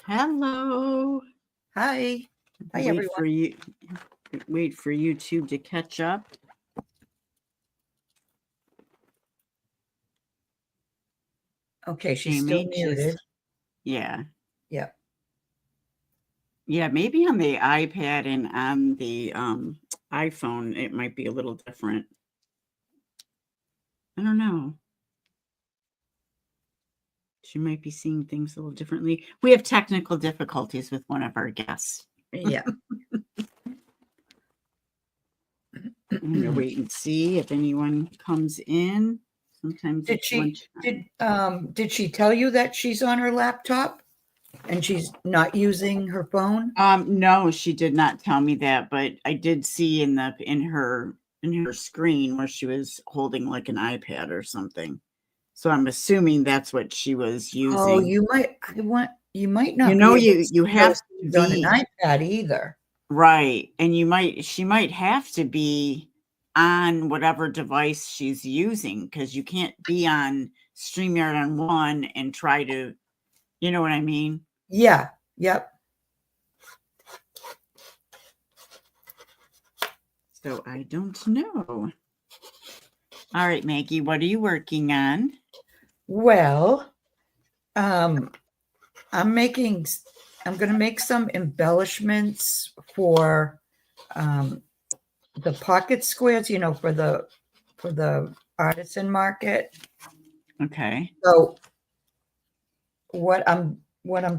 Hello. Hi. Hi, Wait everyone. for you. Wait for YouTube to catch up. Okay, she's I'm still anxious. muted. Yeah. Yeah. Yeah, maybe on the iPad and on the iPhone it might be a little different. I don't know. She might be seeing things a little differently. We have technical difficulties with one of our guests. Yeah. I'm gonna wait and see if anyone comes in. Sometimes Did it's she lunchtime. did she tell you that she's on her laptop and she's not using her phone? No, she did not tell me that, but I did see in her screen where she was holding like an iPad or something. So I'm assuming that's what she was Oh, using. you might You not know, be able to you tell have if to she's on an be iPad either. right, and she might have to be on whatever device she's using because you can't be on StreamYard on one and try to, you know what I mean? Yeah. Yep. So I don't know. All right, Maggie, what are you working on? Well, I'm going to make some embellishments for the pocket squares, for the artisan market. Okay. So what I'm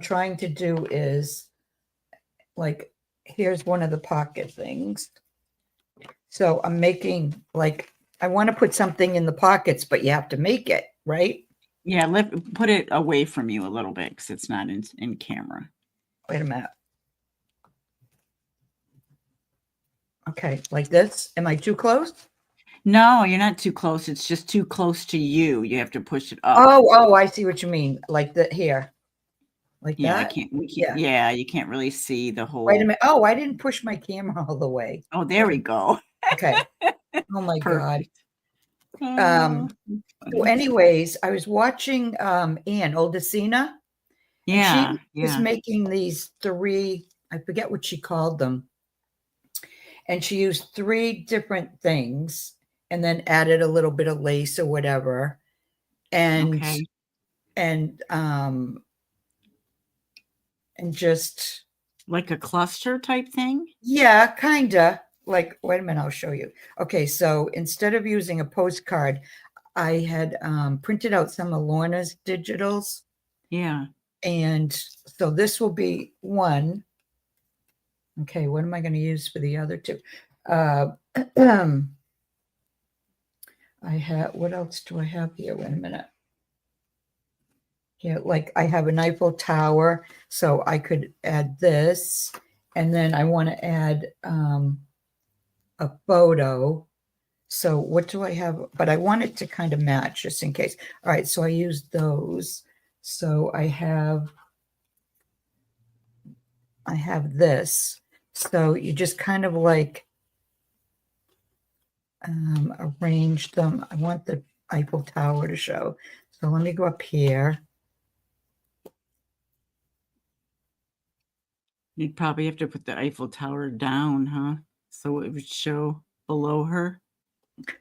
trying to do is, like, here's one of the pocket things. So I'm making, like, I want to put something in the pockets, but you have to make it, right? Yeah, put it away from you a little bit because it's not in camera. Wait a minute. Okay, like this. Am I too close? No, you're not too close. It's just too close to you. You have to push it up. Oh, I see what you mean. Like that here. Like Yeah, that? we can't. Yeah. Yeah, you can't really see the Wait a whole. minute. Oh, I didn't push my camera all the way. Oh, there we go. Okay. Oh my God. Perfect. Oh, So funny. anyways, I was watching Ann Oldacina, and she Yeah, was yeah. making these three, I forget what she called them. And she used three different things and then added a little bit of lace or whatever. And Okay. and um and just, Like a cluster type thing. yeah, kinda. Like, wait a minute, I'll show you. Okay, so instead of using a postcard, I had printed out some of Lorna's digitals. Yeah. And so this will be one. Okay, what am I going to use for the other two? I have, what else do I have here? Wait a minute. Here, like, I have an Eiffel Tower, so I could add this. And then I want to add a photo. So what do I have? But I want it to kind of match just in case. All right, so I use those. So I have this. So you just kind of like arrange them. I want the Eiffel Tower to show. So let me go up here. You'd probably have to put the Eiffel Tower down, huh? So it would show below her.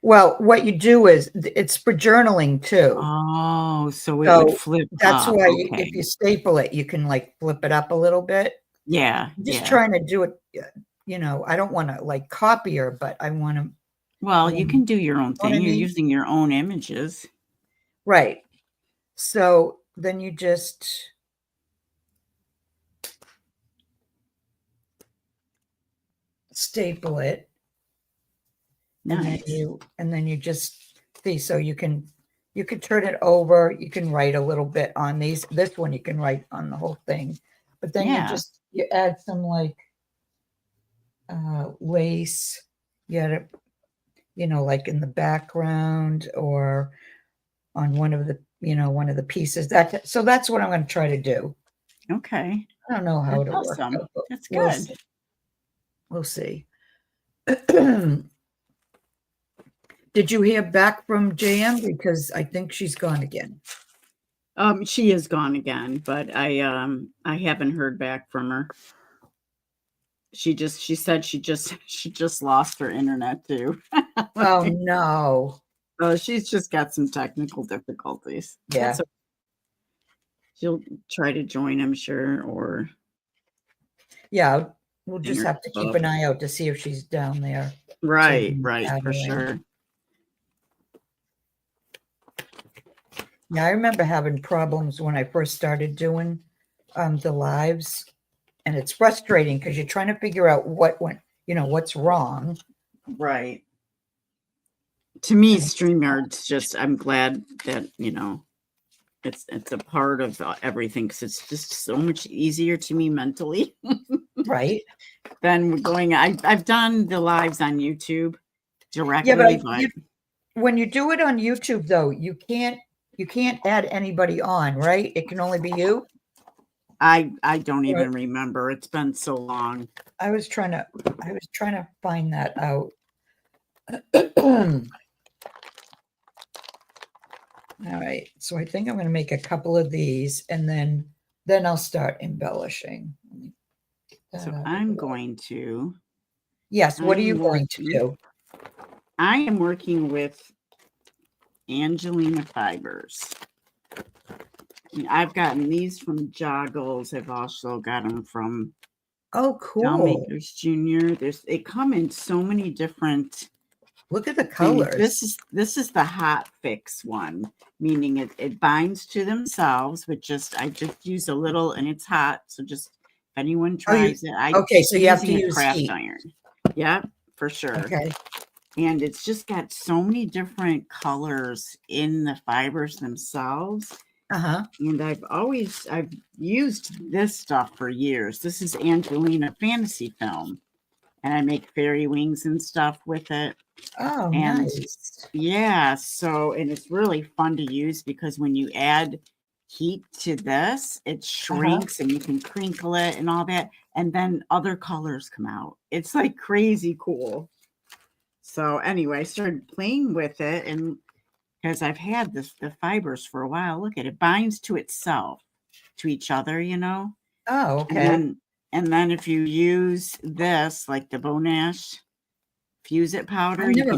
Well, what you do is, it's for journaling too. Oh, so it would So flip that's up. why Okay. if you staple it, you can like flip it up a little bit. Yeah, I'm just yeah. trying to do it, I don't want to like copy her, but I want to. Well, you can do your own What I thing. You're mean? using your own images. Right. So then you just staple it. Nice. And then you just see, so you can turn it over, you can write a little bit on these. This one you can write on the whole thing. But then you add some like lace. You add it, like in the background or on one of the pieces. So that's what I'm going to try to do. Okay. I don't know how That's it'll work awesome. out, but That's we'll good. see. We'll see. Did you hear back from JM? Because I think she's gone again. She is gone again, but I haven't heard back from her. She said she just lost her internet too. Oh no. So she's just got some technical difficulties. Yeah. She'll try to join, I'm sure, or Yeah. We'll hang just have to keep herself. an eye out to see if she's down there. So we Right, can right, add for her in. sure. Yeah, I remember having problems when I first started doing the lives, and it's frustrating because you're trying to figure out what went, what's wrong. Right. To me, And StreamYard's just, I'm glad that, it's a part of everything because it's just so much easier to me mentally right. than going. I've done the lives on YouTube Yeah, directly, but when you do it on YouTube though, you can't add anybody on, right? It can only be you. I don't Right. even remember. It's been so long. I was trying to find that out. All right, so I think I'm going to make a couple of these, and then I'll start embellishing. So I'm going to. Yes, what are you I'm going to working. do? I am working with Angelina Fibers. And I've gotten these from Joggles. I've also got them from Oh, Doll cool. Makers Junior. They come in so many different Look at the things. colors. This is the hot fix one, meaning it binds to themselves, but I just use a little and it's hot. So just if anyone tries it, Okay, so you have to using a use craft heat. iron. Yep, for sure. Okay. And it's just got so many different colors in the fibers themselves. Uh-huh. And I've used this stuff for years. This is Angelina Fantasy Film. And I make fairy wings and stuff with it. Oh, And nice. yeah, and it's really fun to use because when you add heat to this, it shrinks and you can crinkle it and all that. And then other colors come out. It's like crazy cool. So anyway, I started playing with it, and because I've had the fibers for a while. Look at it, binds to itself, to each other, Oh, And okay. then if you use this, like the Bonash Fuse It powder, I've never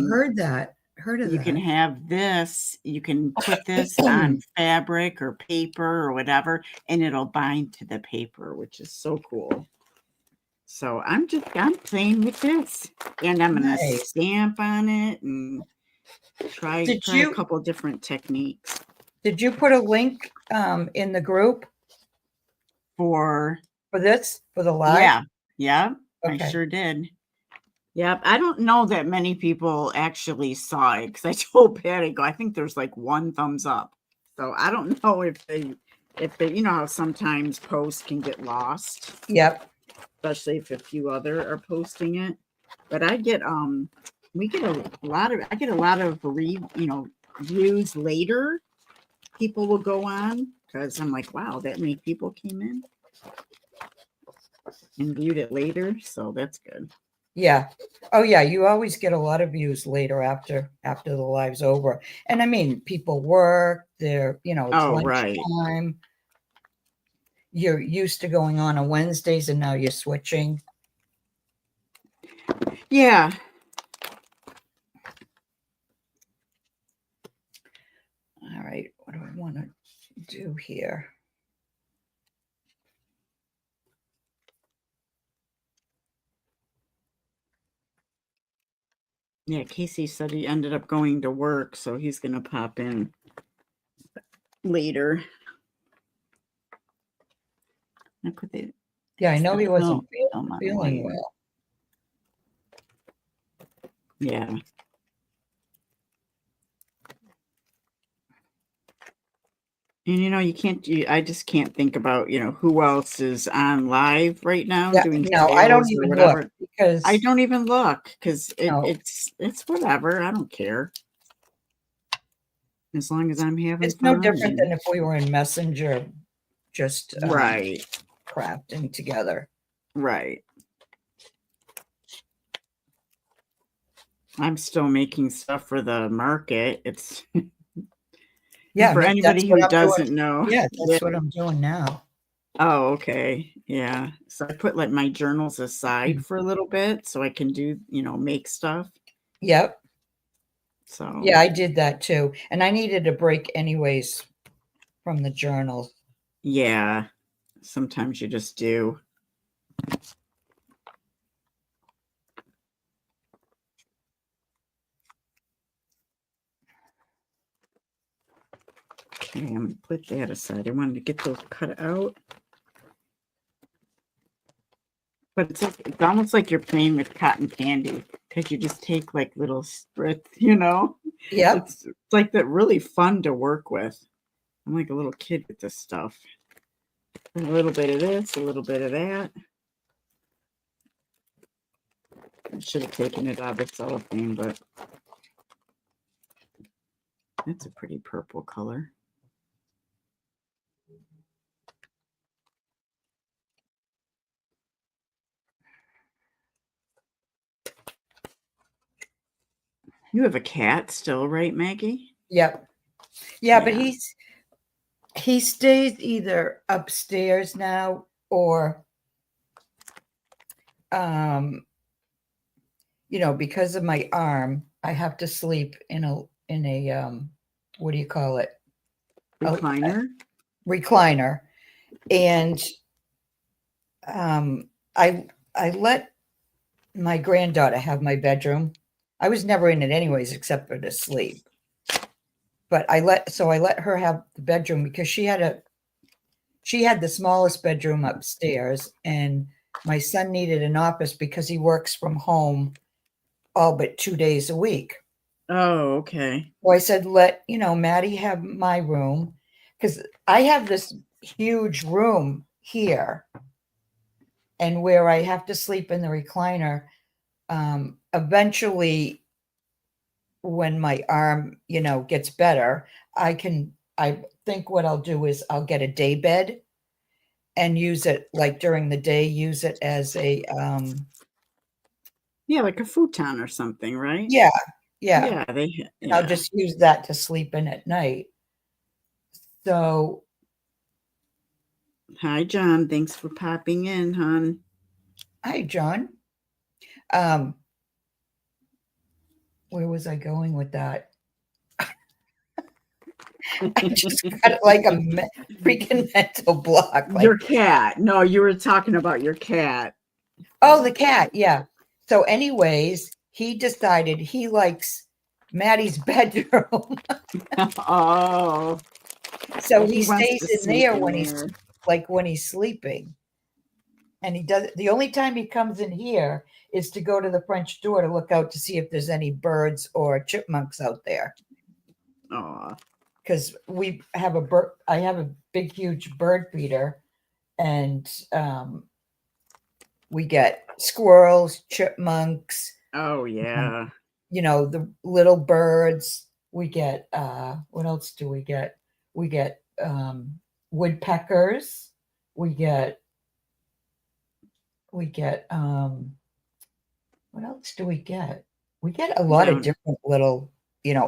heard of you can that. have this, you can put this on fabric or paper or whatever, and it'll bind to the paper, which is so cool. So I'm playing with this, and I'm gonna Nice. stamp on it and try a couple different techniques. Did you put a link in the group For this, for the live? Yeah, I Okay. sure did. Yep, I don't know that many people actually saw it because I told Patty, I think there's like one thumbs up. So I don't know if they, how sometimes posts can get lost, Yep. especially if a few other are posting it. But I get we get a lot of I get a lot of views later. People will go on because I'm like, wow, that many people came in and viewed it later, so that's good. Yeah. Oh yeah, you always get a lot of views later after the live's over. And I mean, people work, they're, it's lunchtime. You're used to going on Wednesdays and now you're switching. Yeah. All right, what do I want to do here? Yeah, Casey said he ended up going to work, so he's going to pop in later. Yeah, I know he wasn't feeling wire. well. Yeah. And I just can't think about, who else is on live right now doing No, I don't sales or even whatever. look because I don't even look because no, it's whatever. I don't care. As long as I'm having it's no fun. different than if we were in Messenger just Right. crafting together. Right. I'm still making stuff for the market. Yeah, For that's anybody what who I'm doing. doesn't know. Yeah, Yeah. that's what I'm doing now. Oh, okay. Yeah. So I put like my journals aside Mm. for a little bit so I can do, make stuff. Yep. So, Yeah, I did that too. And I needed a break anyways from the journals. yeah, sometimes you just do. Okay, I'm going to put that aside. I wanted to get those cut out. But it's almost like you're playing with cotton candy because you just take like little spritz, Yep. It's like that really fun to work with. I'm like a little kid with this stuff. A little bit of this, a little bit of that. I should have taken it out of the cellophane, but that's a pretty purple color. You have a cat still, right, Maggie? Yep. Yeah, but Yeah. he stays either upstairs now or um because of my arm, I have to sleep in a what do you call it? A Recliner? recliner. And um I let my granddaughter have my bedroom. I was never in it anyways except for to sleep. But I let her have the bedroom because she had the smallest bedroom upstairs, and my son needed an office because he works from home all but 2 days a week. Oh, okay. So I said, let, Maddie have my room because I have this huge room here and where I have to sleep in the recliner. Eventually, when my arm, gets better, I think what I'll do is I'll get a day bed and use it like during the day, use it as Yeah, like a futon or something, right? yeah, yeah. Yeah, And I'll yeah. just use that to sleep in at night. So, Hi, John. Thanks for popping in, hon. hi, John. Um, where was I going with that? I just got like a freaking mental block. Your Like, cat. No, you were talking about your cat. oh, the cat. Yeah. So, anyways, he decided he likes Maddie's bedroom. Oh, So he he wants to stays in sleep there in when there. he's sleeping. And he does the only time he comes in here is to go to the French door to look out to see if there's any birds or chipmunks out there. Oh, Because I have a big, huge bird feeder, and we get squirrels, chipmunks, oh um, yeah. the little birds. We get what else do we get? We get woodpeckers. We get we get what else do we get? We get a lot of Yeah. different little,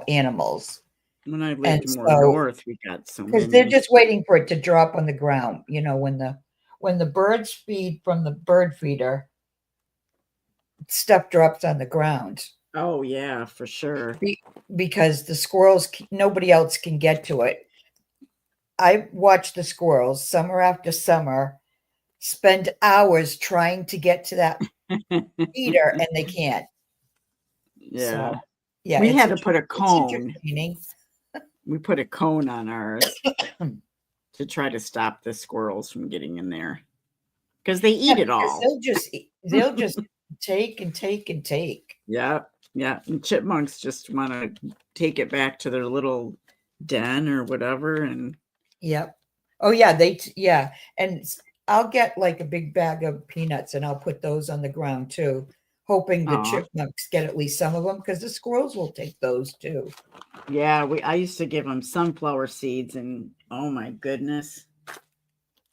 animals. When I And lived more so, north, we got so because they're many. just waiting for it to drop on the ground, when the birds feed from the bird feeder, stuff drops on the ground. Oh yeah, for sure. Because the squirrels, nobody else can get to it. I watch the squirrels summer after summer spend hours trying to get to that feeder, and they can't. So, Yeah. yeah, We it's had to put a it's cone. entertaining. We put a cone on ours to try to stop the squirrels from getting in there because they Yeah, eat it because all. they'll just take and take and take. Yeah, yeah. And chipmunks just want to take it back to their little den or whatever. And Yep. Oh yeah, yeah, and I'll get like a big bag of peanuts and I'll put those on the ground too, hoping the oh, chipmunks get at least some of them because the squirrels will take those too. yeah. I used to give them sunflower seeds, and oh my goodness,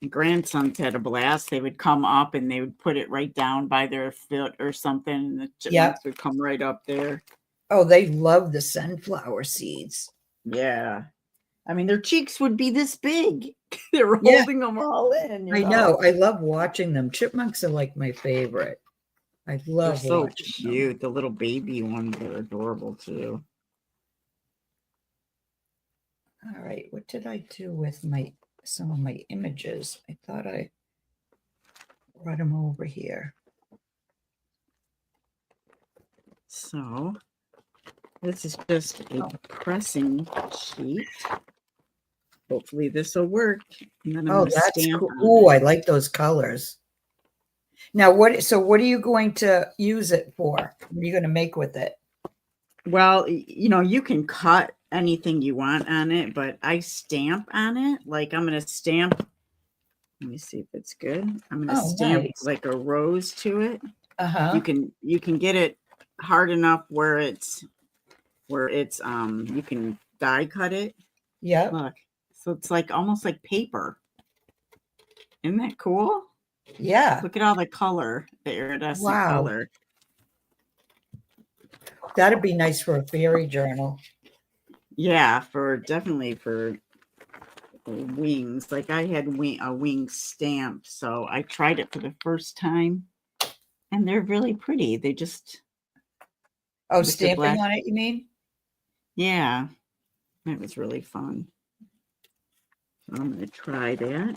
my grandsons had a blast. They would come up and they would put it right down by their foot or something, and the Yep. chipmunks would come right up there. Oh, they love the sunflower seeds. Yeah. I mean, their cheeks would be this big. They were Yeah. holding them all in, I know. I love watching them. Chipmunks are like my favorite. I They're love so watching them. cute. The little baby ones are adorable too. All right, what did I do with some of my images? I thought I brought them over here. So this is just a pressing sheet. Hopefully this will work. And then I'm Oh, going to that's stamp cool. on Oh, I it. like those colors. Now, what are you going to use it for? What are you going to make with it? Well, you can cut anything you want on it, but I stamp on it. Like I'm going to stamp. Let me see if it's good. I'm going to Oh, stamp nice. like a rose to it. Uh-huh. You can get it hard enough where it's you can die cut it. Yep. Look. So it's like almost like paper. Isn't that cool? Yeah. Look at all the color, the iridescent color. That'd be nice for a fairy journal. Yeah, definitely for wings. Like I had a wing stamp, so I tried it for the first time, and they're really pretty. They just Stamping on it, you mean? Yeah, that was really fun. So I'm going to try that.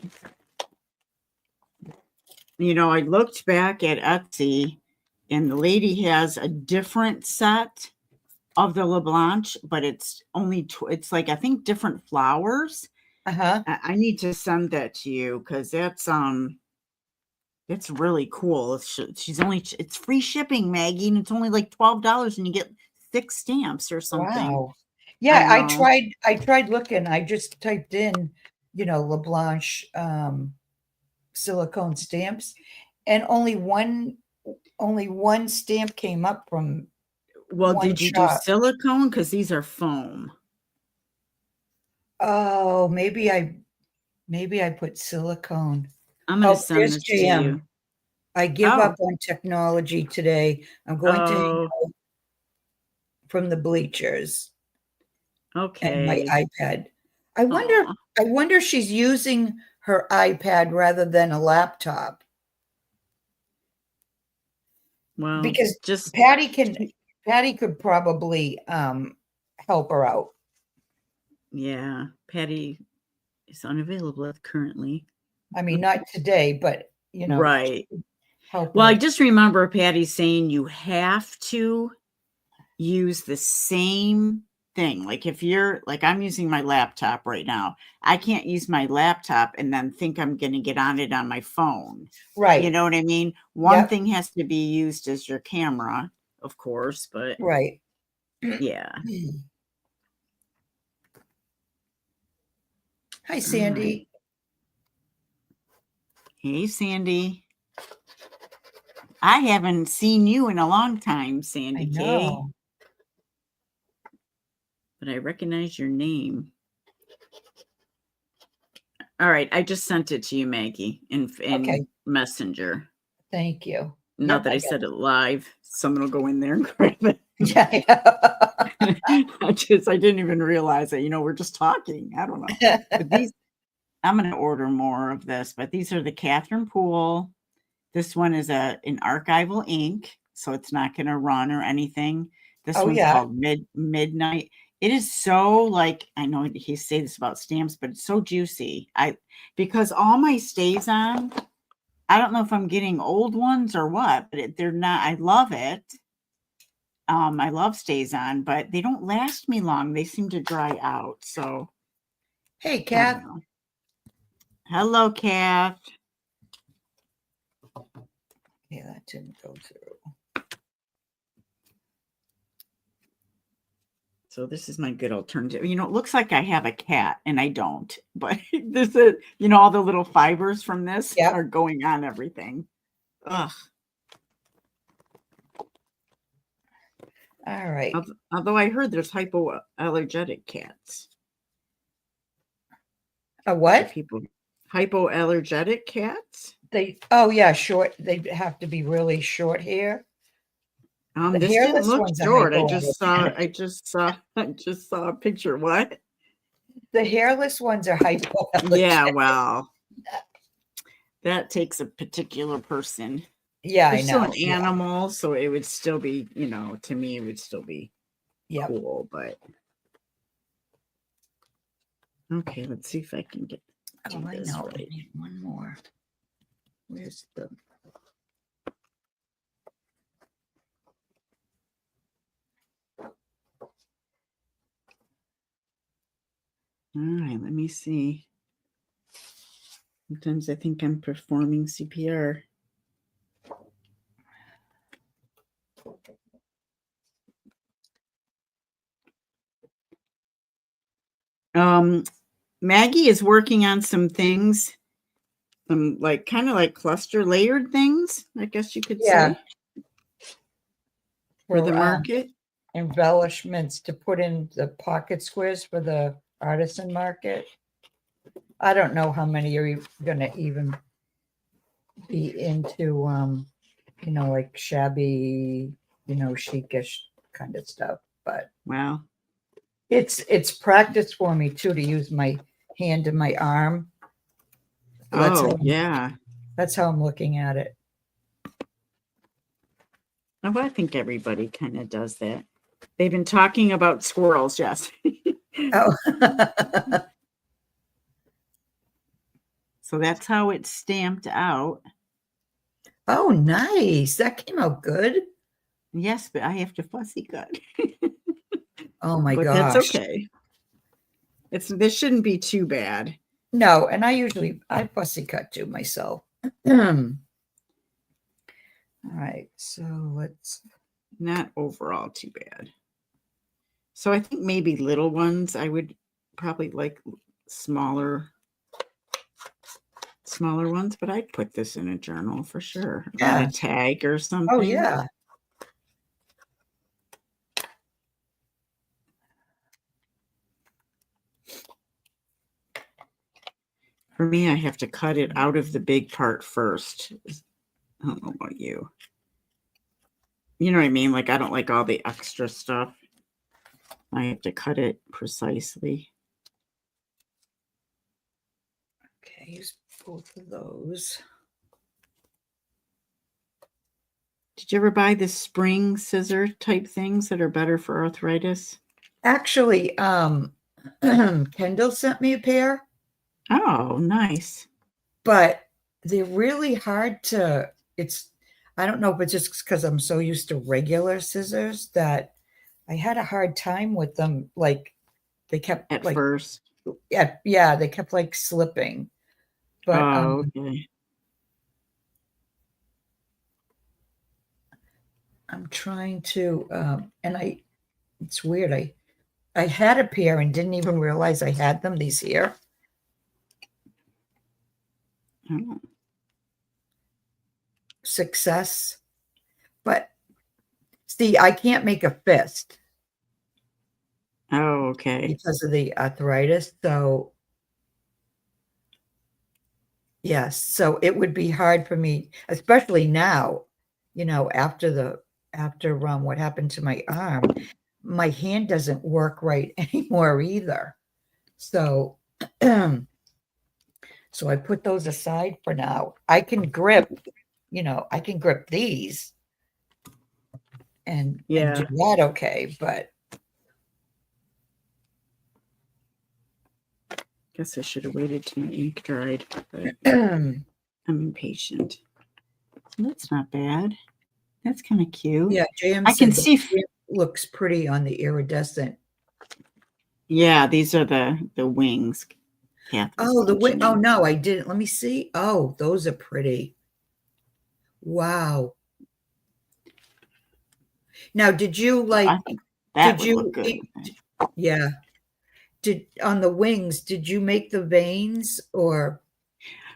I looked back at Etsy, and the lady has a different set of the LeBlanc, but it's only it's like I think different flowers. Uh-huh. I need to send that to you because that's really cool. It's free shipping, Maggie, and it's only like $12, and you get 6 stamps or something. Wow. Yeah, I know. I tried looking. I just typed in, LeBlanc silicone stamps, and only one stamp came up from Well, one did you do shop. silicone? Because these are foam. Oh, maybe I put silicone. I'm going to Oh, send there's this to jam. you. I give Oh, up on technology today. I'm going to hang out from the bleachers and my okay. iPad. I Aw. wonder if she's using her iPad rather than a laptop, Well, because just Patty could probably help her out. yeah. Patty is unavailable currently. I mean, not today, but Right. help Well, I her. just remember Patty saying you have to use the same thing. Like if you're like I'm using my laptop right now, I can't use my laptop and then think I'm going to get on it on my phone. Right. You know what I mean? One thing has to be used as your camera, of course, but Right. yeah. Hi, Sandy. Hey, Sandy. I haven't seen you in a long time, Sandy I K. know. But I recognize your name. All right, I just sent it to you, Maggie, in Okay. Messenger. Thank you. Not that I said it live. Someone will go in there and grab it. Yeah. I didn't even realize it. We're just talking. I don't know. But these, I'm going to order more of this. But these are the Catherine Poole. This one is an archival ink, so it's not going to run or anything. This one's called Midnight. It is so like, I know he say this about stamps, but it's so juicy. Because all my stays on, I don't know if I'm getting old ones or what, but they're not. I love it. I love stays on, but they don't last me long. They seem to dry out. So, hey, Kath. Hello, Kath. Yeah, that didn't go through. So this is my good alternative. It looks like I have a cat, and I don't. But this is, all the little fibers from this are going on everything. Ugh. All right. Although I heard there's hypoallergenic cats. A what? People hypoallergenic cats? Short. They have to be really short hair. This didn't look short. I just saw a picture. What? The hairless ones are hypoallergenic. Yeah, well, that takes a particular person. Yeah, They're I still know. an animal, so it would still be, to me, it would still be Yeah. cool. But okay, let's see if I can do Oh, I this know. I right. need one more. Where's the? All right, let me see. Sometimes I think I'm performing CPR. Maggie is working on some things, some like kind of like cluster layered things, I guess you could Yeah. say, for the market. Embellishments to put in the pocket squares for the artisan market. I don't know how many are going to even be into, like shabby, chicish kind of stuff. But Wow. it's practice for me too to use my hand and my arm. Oh, yeah. That's how I'm looking at it. Oh, I think everybody kind of does that. They've been talking about squirrels, yes. Oh. So that's how it's stamped out. Oh, nice. That came out good. Yes, but I have to fussy cut. Oh my but gosh. That's okay. This shouldn't be too bad. No, and I fussy cut too myself. All right, so let's. Not overall too bad. So I think maybe little ones. I would probably like smaller ones, but I'd put this in a journal for sure. On a tag or something. Oh yeah. For me, I have to cut it out of the big part first. I don't know about you. You know what I mean? Like, I don't like all the extra stuff. I have to cut it precisely. Okay, use both of those. Did you ever buy the spring scissor type things that are better for arthritis? Actually, Kendall sent me a pair. Oh, nice. But they're really hard to, I don't know if it's just because I'm so used to regular scissors that I had a hard time with them. Like they kept at first. Yeah, they kept like slipping. But okay. I'm trying to, and it's weird. I had a pair and didn't even realize I had them. These here. Oh. Success. But see, I can't make a fist. Oh, okay. Because of the arthritis. So yes, so it would be hard for me, especially now, after what happened to my arm, my hand doesn't work right anymore either. So so I put those aside for now. I can grip these and do that okay, but guess I should have waited till my ink dried, but I'm impatient. That's not bad. That's kind of cute. Yeah, JM I can see it looks pretty on the iridescent. Yeah, these are the wings. Oh, the wing. Oh no, I didn't. Let me see. Oh, those are pretty. Wow. Now, did you like? That would look good. Yeah. On the wings? Did you make the veins or?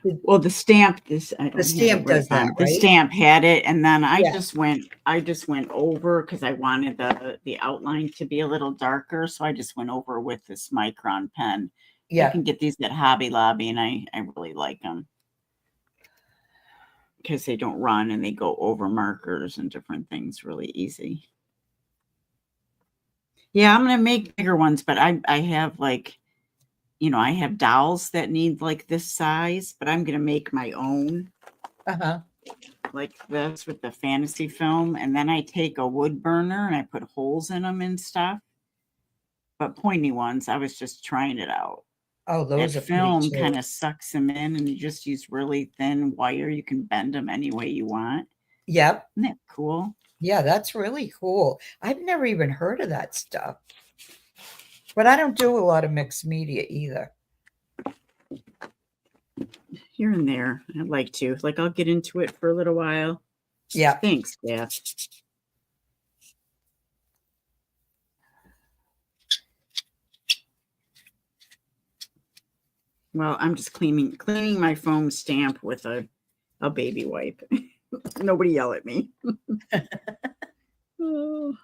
Well, the stamp. The stamp does that, right? The stamp had it, and then I just went over because I wanted the outline to be a little darker, so I just went over with this micron pen. Yeah, you can get these at Hobby Lobby, and I really like them because they don't run and they go over markers and different things really easy. Yeah, I'm gonna make bigger ones, but I have like I have dolls that need like this size, but I'm going to make my own Uh-huh. like this with the fantasy film. And then I take a wood burner and I put holes in them and stuff. But pointy ones, I was just trying it out. Oh, That those are pretty film too. kind of sucks them in, and you just use really thin wire. You can bend them any way you want. Yep. Isn't that cool? Yeah, that's really cool. I've never even heard of that stuff. But I don't do a lot of mixed media either. Here and there, I'd like to. Like, I'll get into it for a little while. Yeah. Thanks, Beth. Well, I'm just cleaning my foam stamp with a baby wipe. Nobody yell at me. Oh.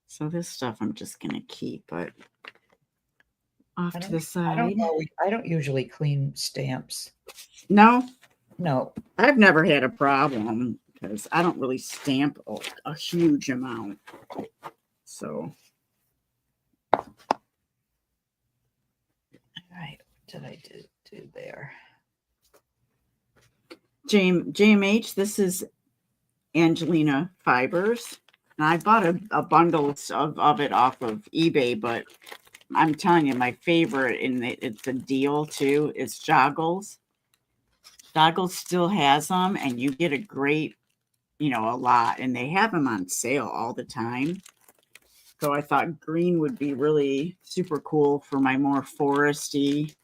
So this stuff I'm just gonna keep, but off to the side. I don't usually clean stamps. No, No. I've never had a problem because I don't really stamp a huge amount. So, All right. What did I do there? JMH, this is Angelina Fibers. And I bought a bundle of it off of eBay, but I'm telling you, my favorite, and it's a deal too, is Joggles. Joggles still has them, and you get a great, a lot, and they have them on sale all the time. So I thought green would be really super cool for my more foresty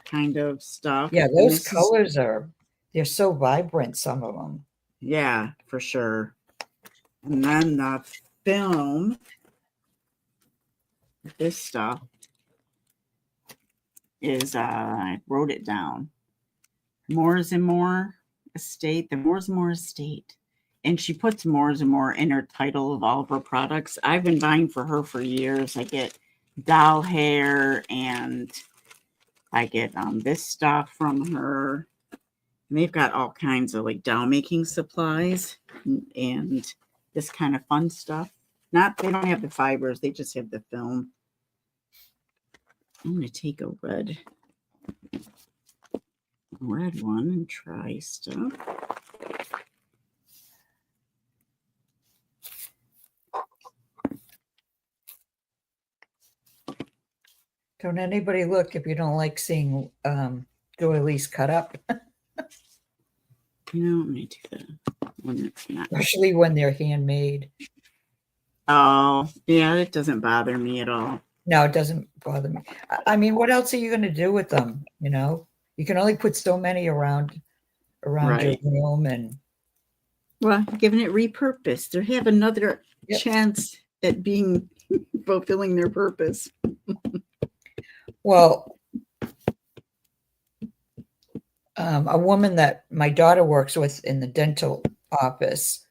kind of stuff. Yeah, those colors they're so vibrant, some of them. Yeah, for sure. And then the film, this stuff is, I wrote it down. Moores and More Estate, the Moores and More Estate. And she puts Moores and More in her title of all of her products. I've been buying for her for years. I get doll hair and I get this stuff from her. And they've got all kinds of like doll making supplies and this kind of fun stuff. They don't have the fibers, they just have the film. I'm going to take a red one and try stuff. Don't anybody look if you don't like seeing doilies cut up. I'm going to do the one that's not. Especially when they're handmade. Oh, yeah, it doesn't bother me at all. No, it doesn't bother me. I mean, what else are you going to do with them? You can only put so many around Right. your room, and well, giving it repurposed. They have another chance at being fulfilling their purpose. Well, a woman that my daughter works with in the dental office,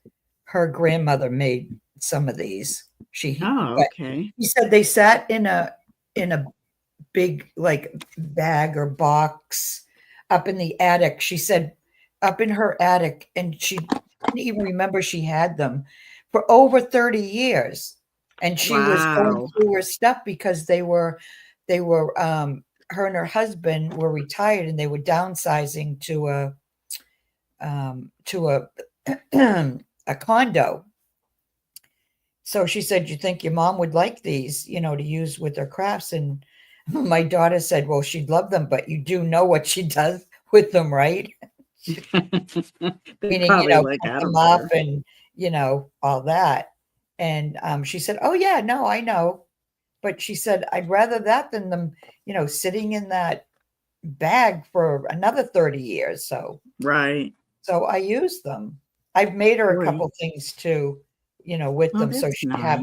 her grandmother made some of these. Okay. He said they sat in a big like bag or box up in the attic. She said up in her attic, and she didn't even remember she had them for over 30 years. And she was going through her stuff because they were her and her husband were retired, and they were downsizing to a condo. So she said, "You think your mom would like these, to use with her crafts?" And my daughter said, "Well, she'd love them, but you do know what she does with them, right?" Meaning, like, put them off and, all that. And she said, "Oh yeah, no, I know." But she said, "I'd rather that than them, sitting in that bag for another 30 years." So, right. So I use them. I've made her a couple things too, with them. So she have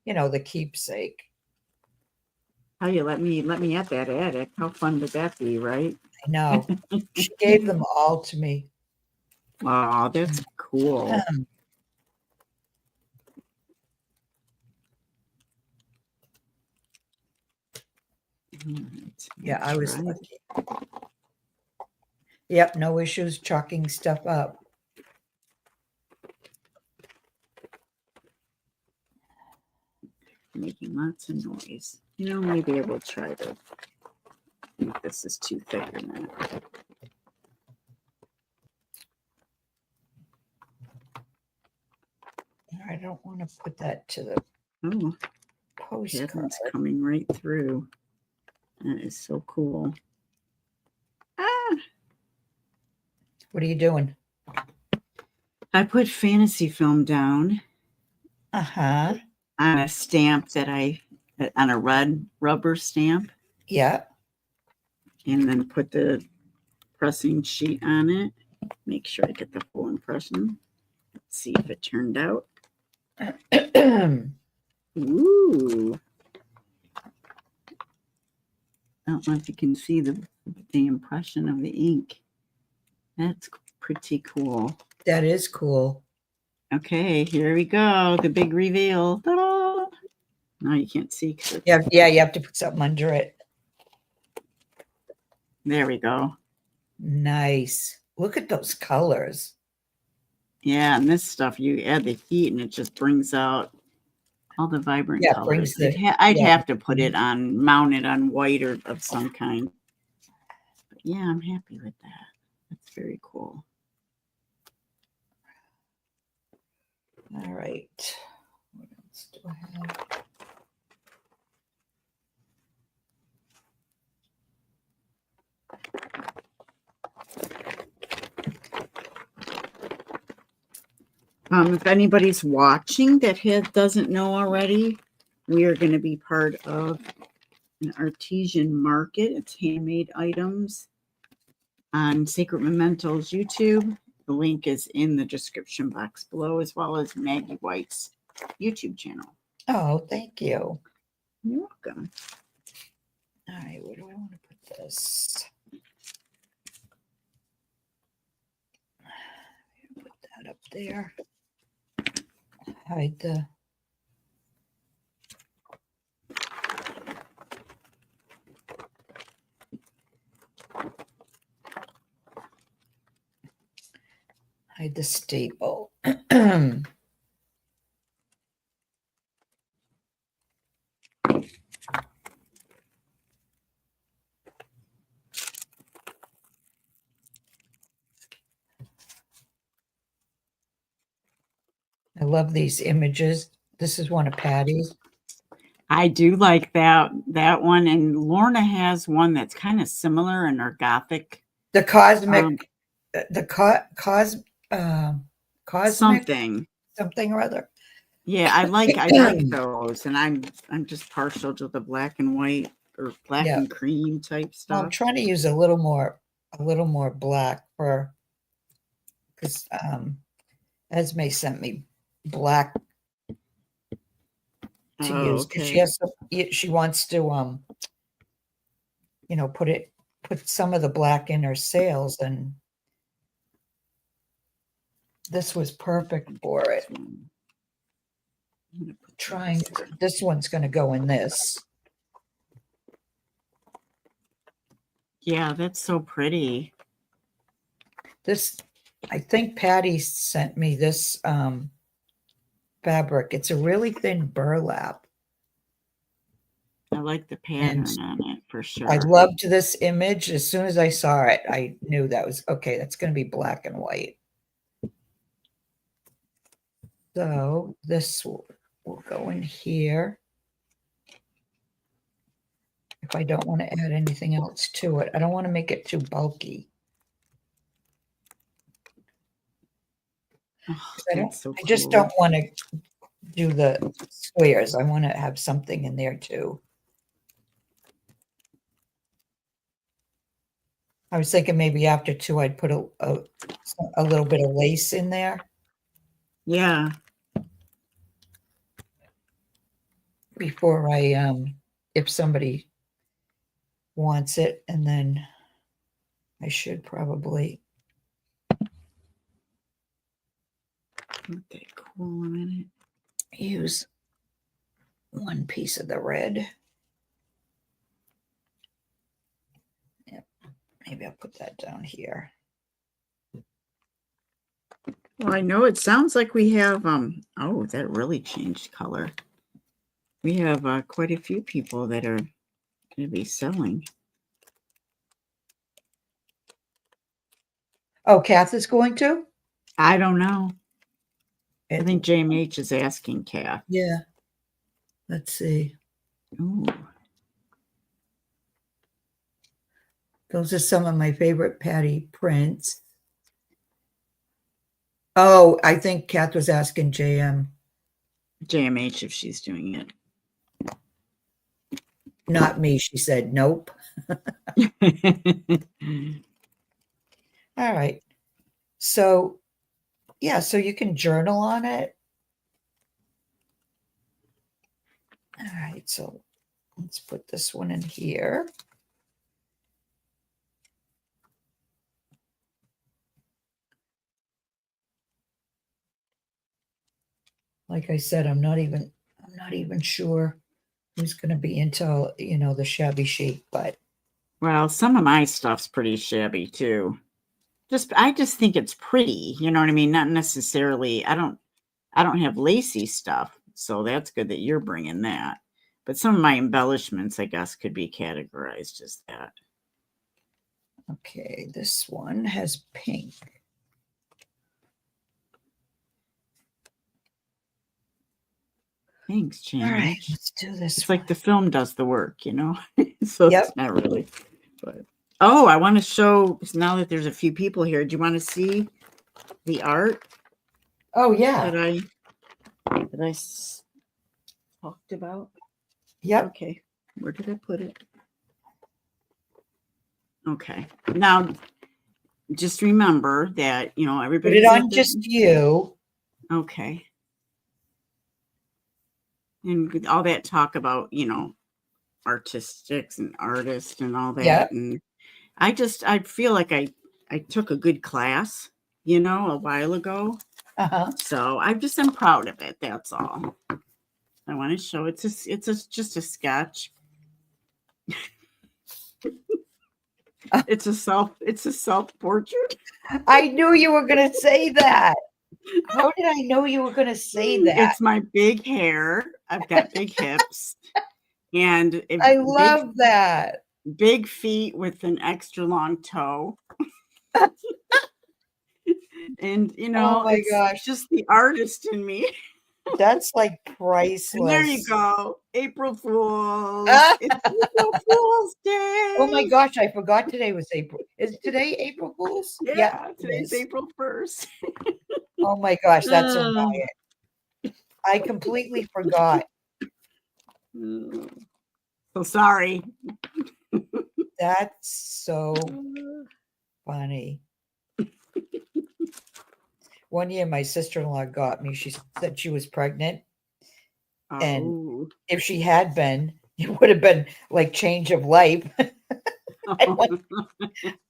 the keepsake. How you let me at that attic? How fun would that be, right? I know. She gave them all to me. Oh, that's cool. Yeah, I was lucky. Yep, no issues chalking stuff up. Making lots Lots of noise. You know, maybe I will try to. I think this is too thick or not. I don't want to put that to the Oh, postcard. patterns coming right through. That is so cool. Ah, What are you doing? I put fantasy film down Uh-huh. on a stamp on a red rubber stamp, Yeah. and then put the pressing sheet on it. Make sure I get the full impression. Let's see if it turned out. Ooh. I don't know if you can see the impression of the ink. That's pretty cool. That is cool. Okay, here we go. The big reveal. Ta-da! No, you can't see. Yeah, you have to put something under it. There we go. Nice. Look at those colors. Yeah, and this stuff, you add the heat and it just brings out all the vibrant colors. I'd have to put it on, mount it on white or of some kind. But yeah, I'm happy with that. That's very cool. All right. What else do I have? If anybody's watching that doesn't know already, we are going to be part of an artesian market. It's handmade items on Sacred Mementos YouTube. The link is in the description box below, as well as Maggie White's YouTube channel. Oh, thank you. You're welcome. All right, where do I want to put this? Put that up there. Hide the staple. I love these images. This is one of Patty's. I do like that one, and Lorna has one that's kind of similar in her Gothic. The cosmic, cosmic something or other. Yeah, I like those, and I'm just partial to the black and white or black and cream type stuff. Well, I'm trying to use a little more black because Esme sent me black to use because she wants to put some of the black in her sails, and this was perfect for it. This one's going to go in this. Yeah, that's so pretty. I think Patty sent me this fabric. It's a really thin burlap. I like the pattern on it for sure. I loved this image. As soon as I saw it, I knew that was okay. That's going to be black and white. So this will go in here. If I don't want to add anything else to it, I don't want to make it too bulky. Oh, I just don't want to do the squares. I want to have something in there too. I was thinking maybe after 2, I'd put a little bit of lace in there. Yeah. Before I, if somebody wants it, and then I should probably. Okay, cool. A minute. Use one piece of the red. Yep. Maybe I'll put that down here. Well, I know it sounds like we have oh, that really changed color. We have quite a few people that are going to be selling. Oh, Kath is going to? I don't know. I It- think JMH is asking Kath. yeah. Let's see. Ooh. Those are some of my favorite Patty prints. Oh, I think Kath was asking JM. JMH if she's doing it. Not me, she said. Nope. All right. So, yeah, so you can journal on it. All right, so let's put this one in here. Like I said, I'm not even sure who's going to be into, the shabby chic, but Well, some of my stuff's pretty shabby too. I just think it's pretty, you know what I mean? Not necessarily. I don't have lacy stuff, so that's good that you're bringing that. But some of my embellishments, I guess, could be categorized as that. okay, this one has pink. Thanks, All right, JMH. let's do this. It's like the film does the work, so Yep. it's not really. But I want to show now that there's a few people here. Do you want to see the art Oh yeah. that I talked about? Yep. Okay, where did I put it? Okay, now just remember that Put everybody's it at on the- just you. Okay, and with all that talk about artistics and artists and all that, Yep. and I feel like I took a good class, a while ago. Uh-huh. So I'm proud of it. That's all. I want to show just a sketch. It's a self portrait. I knew you were going to say that. How did I know you were going to say that? It's my big hair. I've got big hips and I love that. big feet with an extra long toe. And Oh my it's gosh. just the artist in me. That's like priceless. And there you go. April Fools. Ah! It's April Fool's Day. Oh my gosh, I forgot today was April. Is today April Fool's? Yeah, it today's is. April 1st. Oh my gosh, that's so bad. I completely forgot. So sorry. That's so funny. One year, my sister-in-law got me. She said she was pregnant. And Oh. if she had been, it would have been like change of life.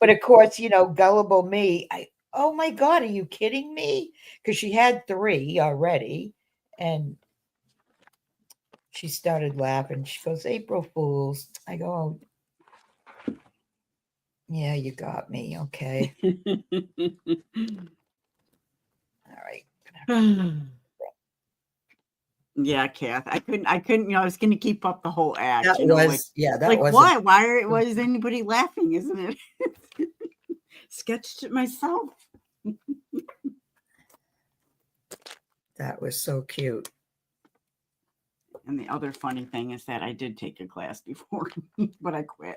But of course, gullible me. Oh my God, are you kidding me? Because she had 3 already. And she started laughing. She goes, April Fools. I go, oh, yeah, you got me. Okay. All right. Yeah, Kath. I couldn't, I was gonna keep up the whole act. That was, that was why? Why is anybody laughing, isn't it? Sketched it myself. that was so cute. And the other funny thing is that I did take a class before, but I quit.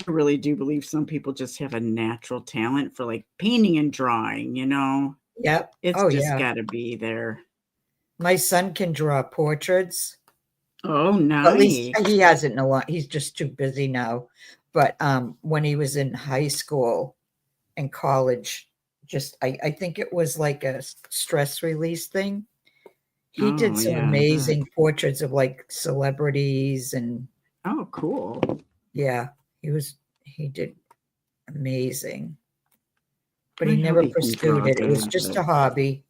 I really do believe some people just have a natural talent for like painting and drawing, Yep. It's Oh, just yeah. got to be there. My son can draw portraits. Oh, nice. At least he hasn't in a lot. He's just too busy now. But when he was in high school and college, I think it was like a stress release thing. He did some amazing portraits of like celebrities and oh, cool. Yeah, he did amazing. But he never pursued it. It was just a hobby.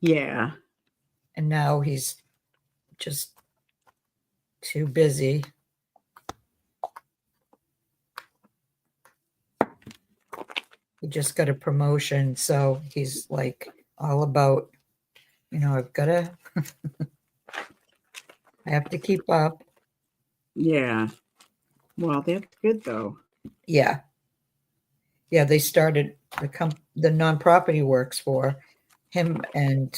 Yeah. And now he's just too busy. He just got a promotion, so he's like all about, I've got to, I have to keep up. Yeah. Well, that's good though. Yeah. Yeah, they started the nonprofit he works for, him and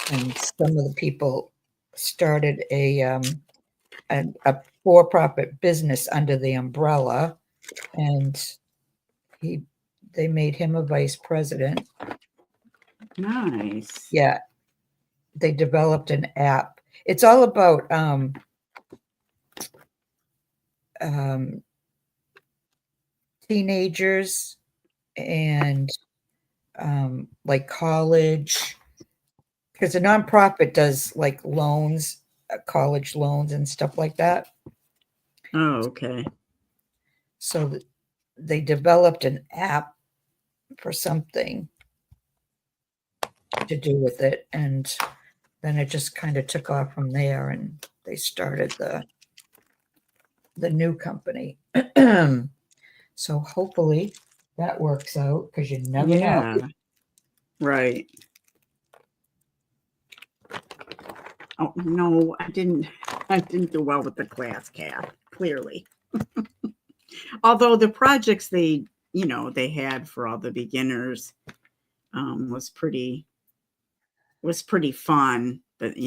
some of the people started a for-profit business under the umbrella, and they made him a vice president. Nice. Yeah, they developed an app. It's all about teenagers and like college, because a nonprofit does like loans, college loans and stuff like that. Oh, okay. So they developed an app for something to do with it, and then it just kind of took off from there, and they started the new company. So hopefully that works out, because you never know. Yeah. Right. Oh no, I didn't do well with the class cap, clearly. Although the projects they had for all the beginners was pretty fun, but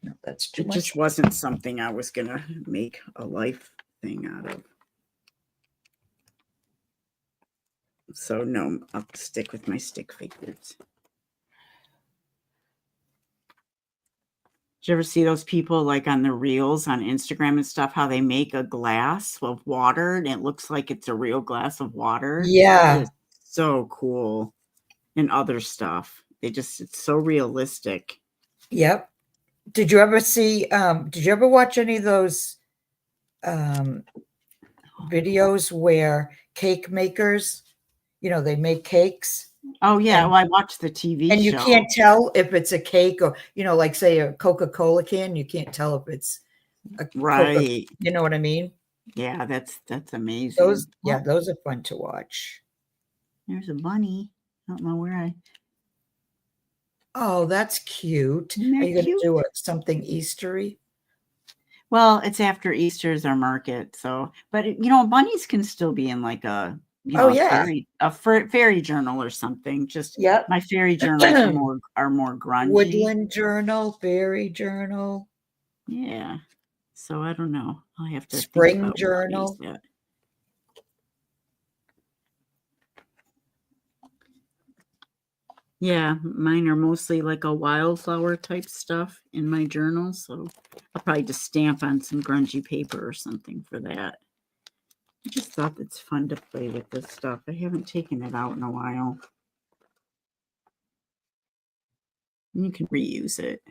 No, that's too it much. just wasn't something I was gonna make a life thing out of. So no, I'll stick with my stick figures. Did you ever see those people like on the reels on Instagram and stuff, how they make a glass of water and it looks like it's a real glass of water? It Yeah. is so cool. And other stuff. It's so realistic. Yep. Did you ever watch any of those videos where cake makers, they make cakes? Oh yeah, And, well, I watched the TV and you show. can't tell if it's a cake or, like say a Coca-Cola can, you can't tell if it's a Coca, Right. you know what I mean? Yeah, that's amazing. Those, Oh, those are fun to watch. there's a bunny. I don't know where Oh, that's cute. Isn't Are that you going to cute? do something Eastery? Well, it's after Easter's our market, so but bunnies can still be in like a Oh, a yeah. fairy journal or something. Just Yep. my fairy journals are more grungy. Woodland journal, fairy journal. Yeah. So I don't know. I'll have to think Spring about journal. what to use that. Yeah, mine are mostly like a wildflower type stuff in my journal, so I'll probably just stamp on some grungy paper or something for that. I just thought it's fun to play with this stuff. I haven't taken it out in a while. And you can reuse it.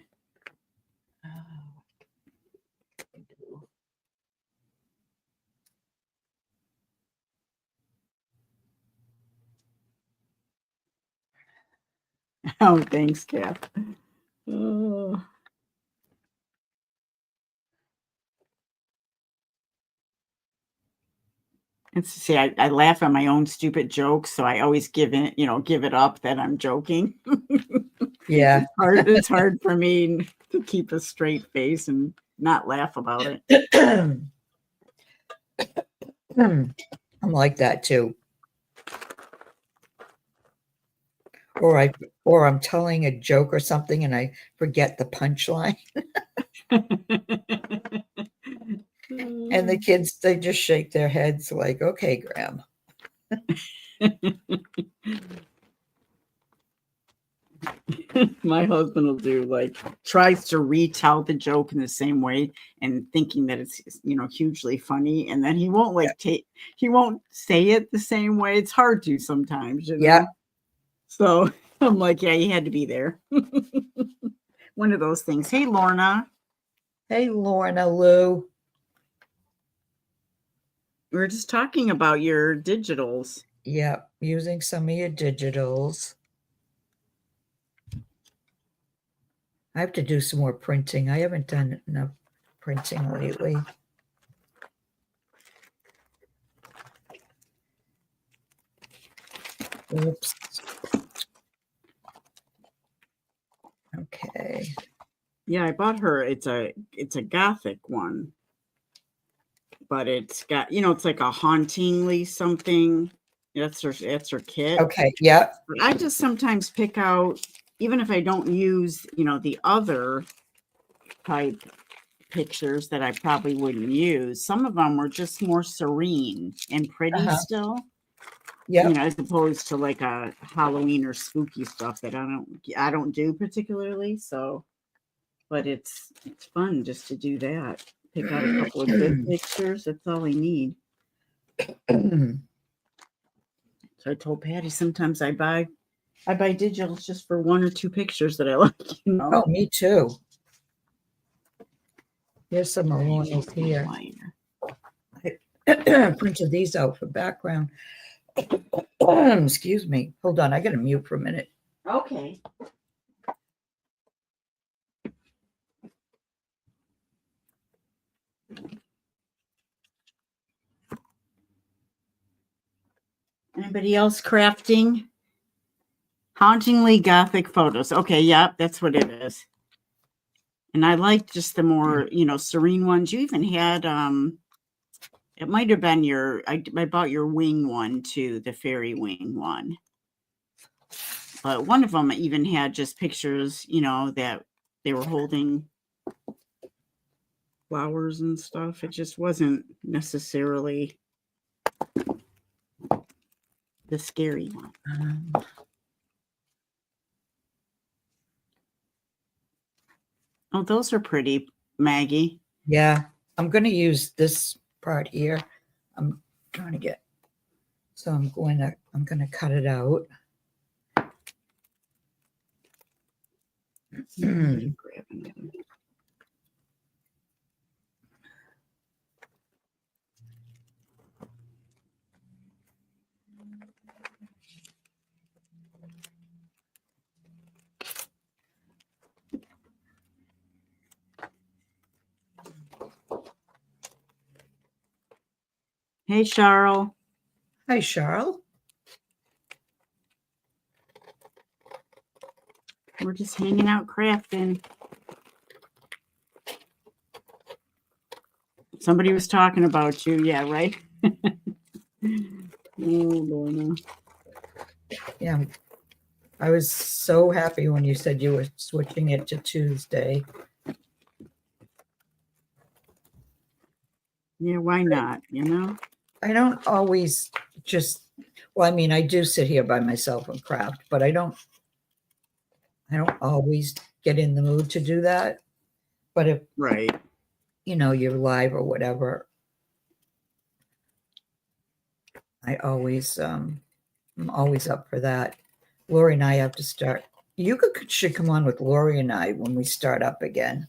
Oh, thanks, Kath. Oh. And see, I laugh at my own stupid jokes, so I always give it up that I'm joking. Yeah. It's hard for me to keep a straight face and not laugh about it. I'm like that too. Or I'm telling a joke or something and I forget the punchline. And the kids, they just shake their heads like, okay, Graham. My husband will do tries to retell the joke in the same way and thinking that it's hugely funny, and then he won't he won't say it the same way. It's hard to sometimes, Yeah. So I'm like, yeah, you had to be there. One of those things. Hey, Lorna. Hey, Lorna Lou. We were just talking about your digitals. Yeah, using some of your digitals. I have to do some more printing. I haven't done enough printing lately. Oops. Okay. Yeah, I bought her. It's a gothic one, but it's got, it's like a hauntingly something. That's her kit. Okay. Yeah. But I just sometimes pick out, even if I don't use, the other type pictures that I probably wouldn't use. Some of them were just more serene and pretty still. Yep. As opposed to like a Halloween or spooky stuff that I don't do particularly. So, but it's fun just to do that. Pick out a couple of good pictures. That's all I need. So I told Patty sometimes I buy digitals just for one or two pictures that I like. Oh, me too. Here's some Aronas here. I printed these out for background. Excuse me. Hold on. I got to mute for a minute. Okay. Anybody else crafting? Hauntingly Gothic photos. Okay, yep, that's what it is. And I like just the more, serene ones. You even had it might have been I bought your wing one too, the fairy wing one. But one of them even had just pictures, that they were holding flowers and stuff. It just wasn't necessarily the scary one. Oh, those are pretty, Maggie. Yeah, I'm going to use this part here. I'm trying to get, so I'm going to cut it out. Hey, Cheryl. Hi, Cheryl. We're just hanging out crafting. Somebody was talking about you. Yeah, right? Oh, Lorna. Yeah, I was so happy when you said you were switching it to Tuesday. Yeah, why not? I don't always just, well, I mean, I do sit here by myself and craft, but I don't always get in the mood to do that. But if, right, you're live or whatever, I'm always up for that. Lori and I have to start. You should come on with Lori and I when we start up again.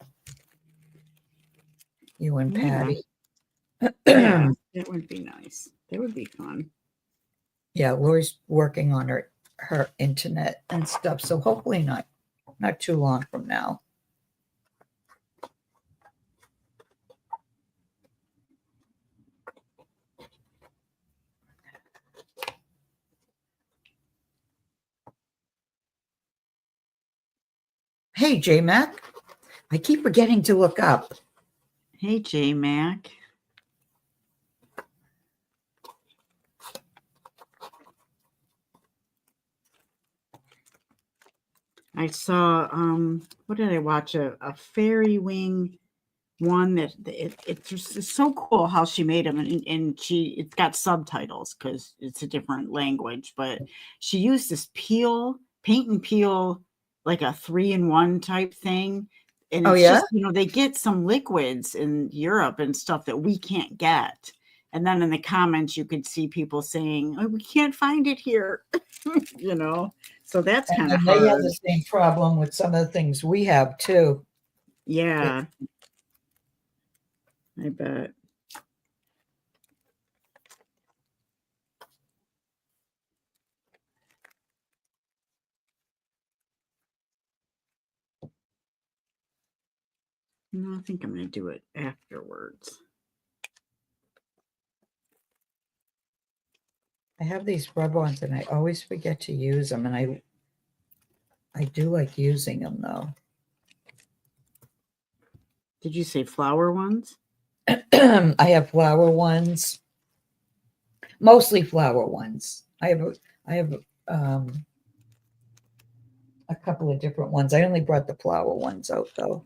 You and Patty. Yeah, that would be nice. That would be fun. Yeah, Lori's working on her internet and stuff, so hopefully not too long from now. Hey, J Mac. I keep forgetting to look up. Hey, J Mac. I saw what did I watch? A fairy wing one that it's just so cool how she made them, and it's got subtitles because it's a different language, but she used this paint and peel, like a 3-in-1 type thing. And it's just, they get some liquids in Europe and stuff that we can't get. And then in the comments, you could see people saying, "Oh, we can't find it here," So that's kind of hard. They have the same problem with some of the things we have too. Yeah, I bet. No, I think I'm going to do it afterwards. I have these rub-ons and I always forget to use them, and I do like using them though. Did you say flower ones? I have flower ones, mostly flower ones. I have a couple of different ones. I only brought the flower ones out though.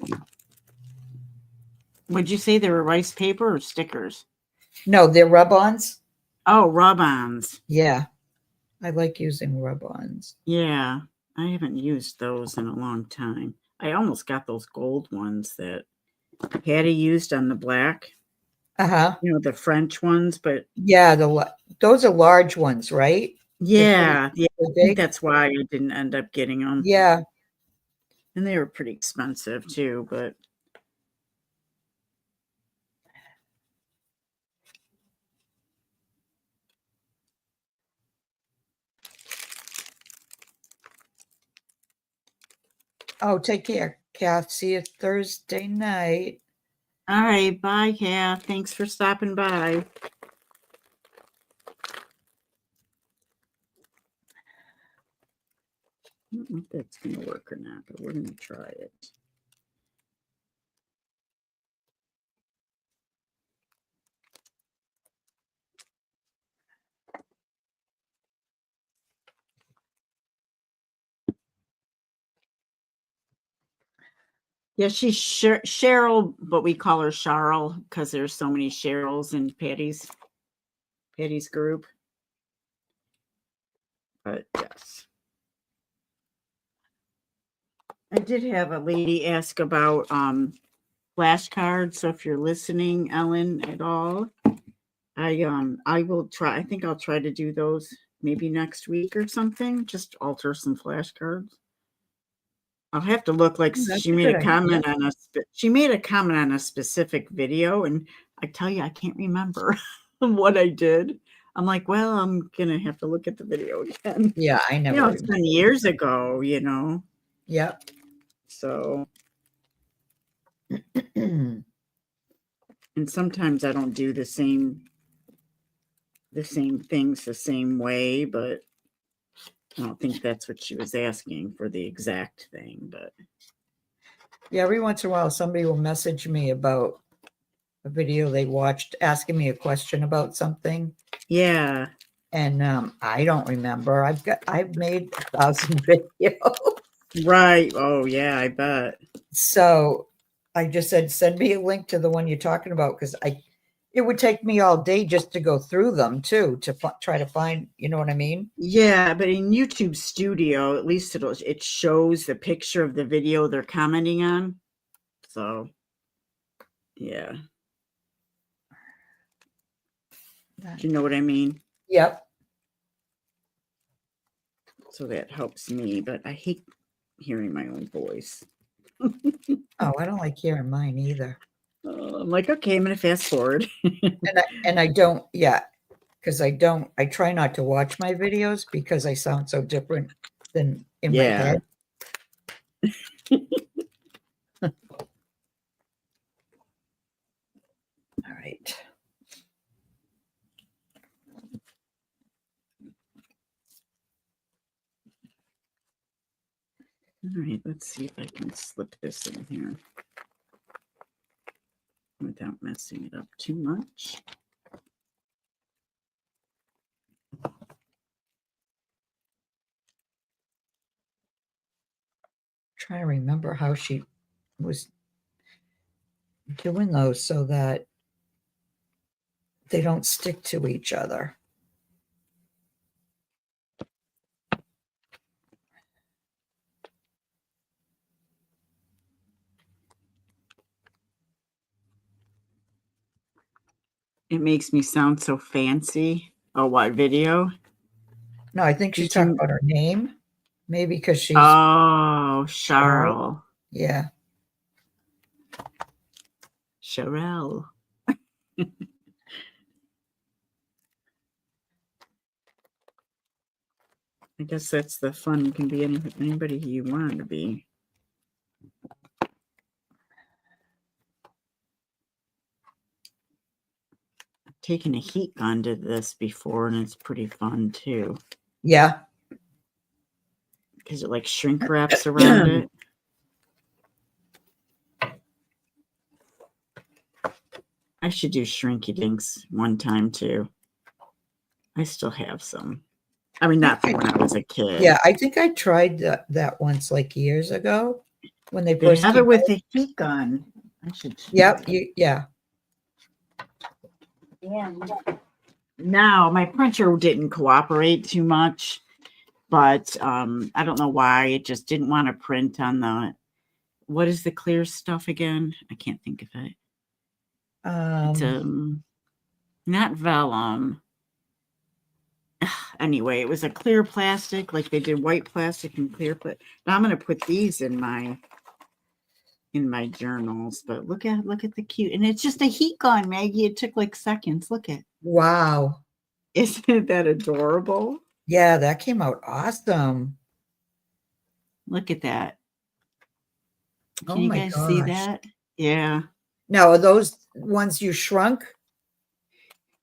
Would you say they were rice paper or stickers? No, they're rub-ons. Oh, rub-ons. Yeah, I like using rub-ons. Yeah, I haven't used those in a long time. I almost got those gold ones that Patty used on the black. Uh-huh. You know, the French ones, but Yeah, those are large ones, right? yeah, yeah, They're I think big. that's why I didn't end up getting them. Yeah. And they were pretty expensive too, but Oh, take care, Kath. See you Thursday night. all right, bye, Kath. Thanks for stopping by. I don't know if that's going to work or not, but we're going to try it. Yeah, she's Cheryl, but we call her Charl because there's so many Cheryls in Patty's group. But yes. I did have a lady ask about flashcards. So if you're listening, Ellen, at all, I will try. I think I'll try to do those maybe next week or something. Just alter some flashcards. I'll have to look. Like That's she a made good a idea. comment on she made a comment on a specific video, and I tell you, I can't remember what I did. I'm like, well, I'm gonna have to look at the video again. Yeah, I never. It's been years ago, Yep. So, and sometimes I don't do the same things the same way, but I don't think that's what she was asking for the exact thing. But Yeah, every once in a while somebody will message me about a video they watched, asking me a question about something. yeah. And I don't remember. I've made 1,000 videos. Right. Oh yeah, I bet. So I just said, send me a link to the one you're talking about, because it would take me all day just to go through them too, to try to find, you know what I mean? Yeah, but in YouTube Studio, at least it shows the picture of the video they're commenting on. So yeah. Do you know what I mean? Yep. So that helps me, but I hate hearing my own voice. Oh, I don't like hearing mine either. I'm like, okay, I'm going to fast forward. And I don't, yeah, because I try not to watch my videos because I sound so different than in my head. All right. All right, let's see if I can slip this in here without messing it up too much. Trying to remember how she was doing those so that they don't stick to each other. It makes me sound so fancy. Oh, what video? No, I think she's talking about her name. Maybe because she's Cheryl. Yeah. Cheryl. I guess that's the fun. You can be anybody you want to be. taken a heat gun to this before, and it's pretty fun too. Yeah. Because it like shrink wraps around it. I should do shrinky dinks one time too. I still have some. I mean, not from when I was a kid. Yeah, I think I tried that once like years ago when they They first have came it with out. the heat gun. I should. Yep. Yeah. Now my printer didn't cooperate too much, but I don't know why. It just didn't want to print on the. What is the clear stuff again? I can't think of it. It's not vellum. Anyway, it was a clear plastic, like they did white plastic and clear. But now I'm going to put these in my journals. But look at the cute, and it's just a heat gun, Maggie. It took like seconds. Look at. Wow. Isn't that adorable? Yeah, that came out awesome. Look at that. Oh Can you my guys see gosh. that? Yeah. Now, are those ones you shrunk?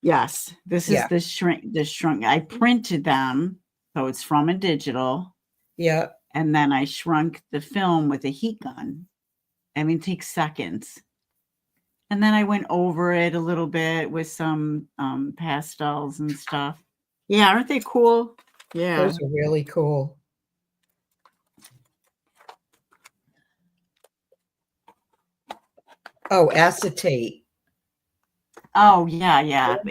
Yes. This is the shrunk. I printed them, so it's from a digital. Yeah. And then I shrunk the film with a heat gun. I mean, it takes seconds. And then I went over it a little bit with some pastels and stuff. Yeah, aren't they cool? Yeah. Those are really cool. Oh, acetate. Oh, yeah. And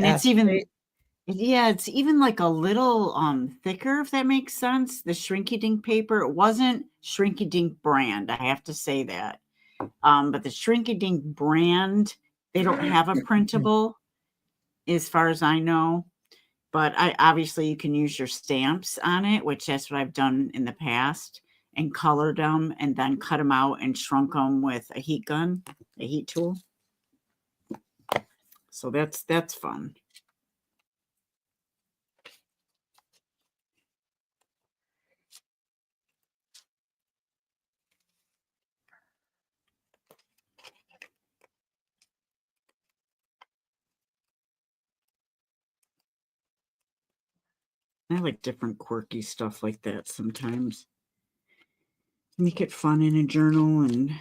acetate? it's even like a little thicker, if that makes sense. The Shrinky Dink paper, it wasn't Shrinky Dink brand, I have to say that. But the Shrinky Dink brand, they don't have a printable, as far as I know. But obviously you can use your stamps on it, which that's what I've done in the past, and colored them and then cut them out and shrunk them with a heat gun, a heat tool. So that's fun. I like different quirky stuff like that sometimes. Make it fun in a journal, and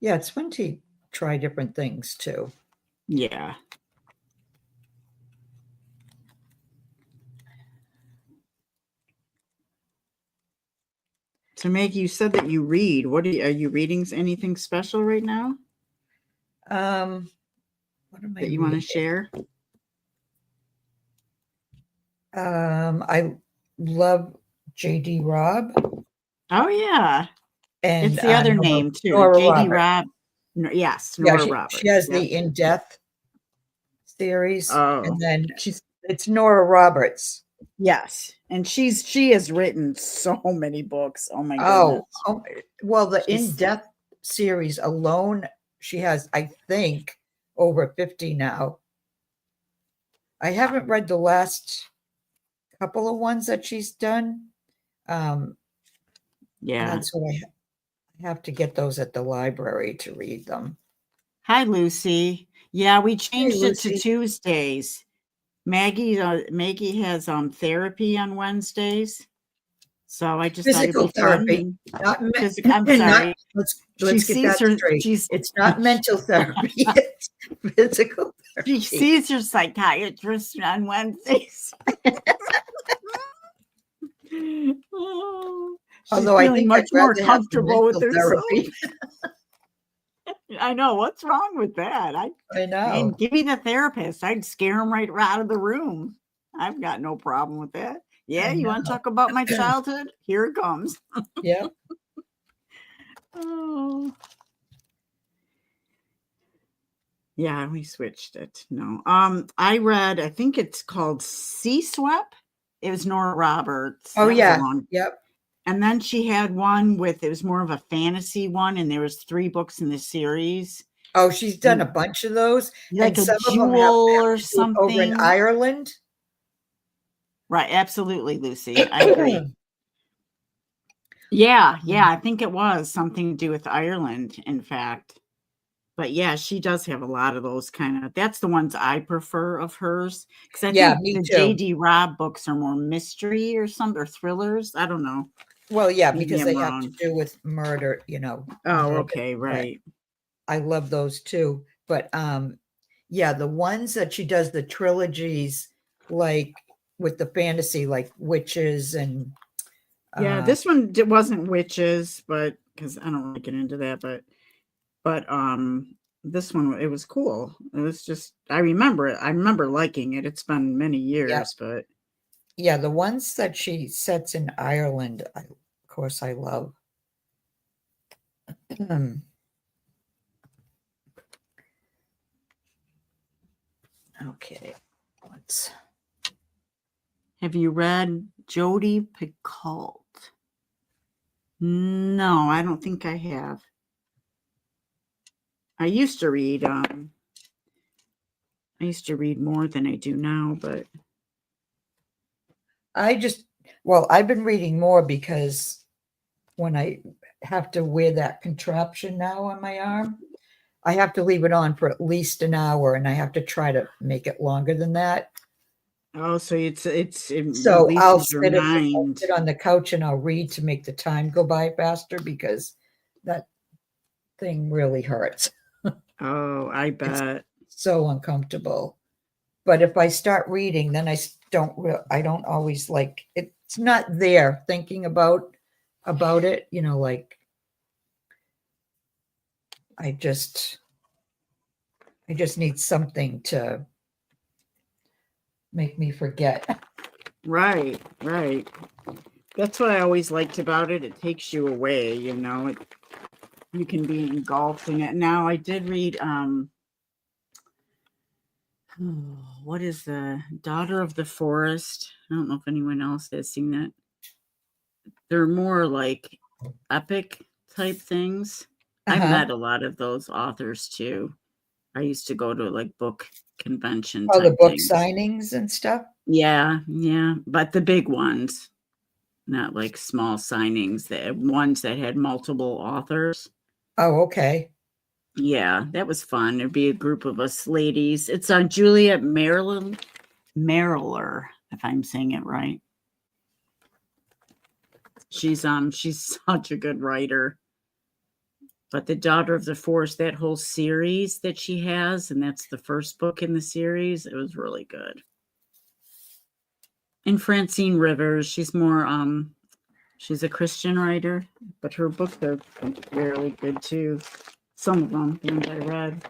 yeah, it's fun to try different things too. Yeah. So Maggie, you said that you read. What are you reading? Anything special right now? What am I that you want to share? I love J.D. Robb. Oh yeah, And it's the other name too. Nora J.D. Roberts. Robb. Yes, Nora Roberts. She has the In Death series, Oh, and then it's Nora Roberts. Yes, and she has written so many books. Oh my goodness. Well, the In Death series alone, she has, I think, over 50 now. I haven't read the last couple of ones that she's done. Yeah, that's what I have to get those at the library to read them. Hi, Lucy. Yeah, we changed it to Tuesdays. Maggie has therapy on Wednesdays, so I just physical therapy. I'm sorry. Let's get that straight. It's not mental therapy. It's physical therapy. She sees her psychiatrist on Wednesdays. Although I think much more comfortable with herself. therapy. I know. What's wrong with that? I know. And give me the therapist. I'd scare him right out of the room. I've got no problem with that. Yeah, you want to talk about my childhood? Here it comes. Yeah. Oh. Yeah, we switched it. No. I read, I think it's called Sea Swept. It was Nora Roberts. Oh, yeah. Yep. And then she had one it was more of a fantasy one, and there was 3 books in the series. Oh, she's done a bunch of those. Like a jewel or something. Over in Ireland. Right, absolutely, Lucy. I agree. Yeah, I think it was something to do with Ireland, in fact. But yeah, she does have a lot of those kind of, that's the ones I prefer of hers. Because I Yeah, think me the too. J.D. Robb books are more mystery or something, or thrillers. I don't know. Well, yeah, Maybe because I'm they have to wrong. do with murder, Oh, murder. okay, But right. I love those too. But yeah, the ones that she does the trilogies, like with the fantasy, like witches and Yeah, uh this one wasn't witches, but because I don't really get into that, but this one, it was cool. It was just, I remember it. I remember liking it. It's been many yeah, years, but yeah, the ones that she sets in Ireland, of course I love. Okay, let's have you read Jodi Picoult? No, I don't think I have. I used to read more than I do now, but I just well, I've been reading more because when I have to wear that contraption now on my arm, I have to leave it on for at least an hour and I have to try to make it longer than that. oh, so it So releases your I'll mind. sit on the couch and I'll read to make the time go by faster because that thing really hurts. Oh, I It's bet. so uncomfortable. But if I start reading, then I don't always like it's not there thinking about it, like I just I just need something to make me forget. Right, right. That's what I always liked about it. It takes you away, you can be engulfed in it. Now I did read what is the Daughter of the Forest? I don't know if anyone else has seen that. They're more like epic type things. I Uh-huh. met a lot of those authors too. I used to go to like book convention Oh, the type book things. signings and stuff. Yeah, yeah, but the big ones, not like small signings, the ones that had multiple authors. Oh, okay. Yeah, that was fun. There'd be a group of us ladies. It's on Juliet Maryland Mariler, if I'm saying it right. She's such a good writer. But the Daughter of the Forest, that whole series that she has, and that's the first book in the series, it was really good. And Francine Rivers, she's a Christian writer, but her books are really good too. Some of them, the ones I read.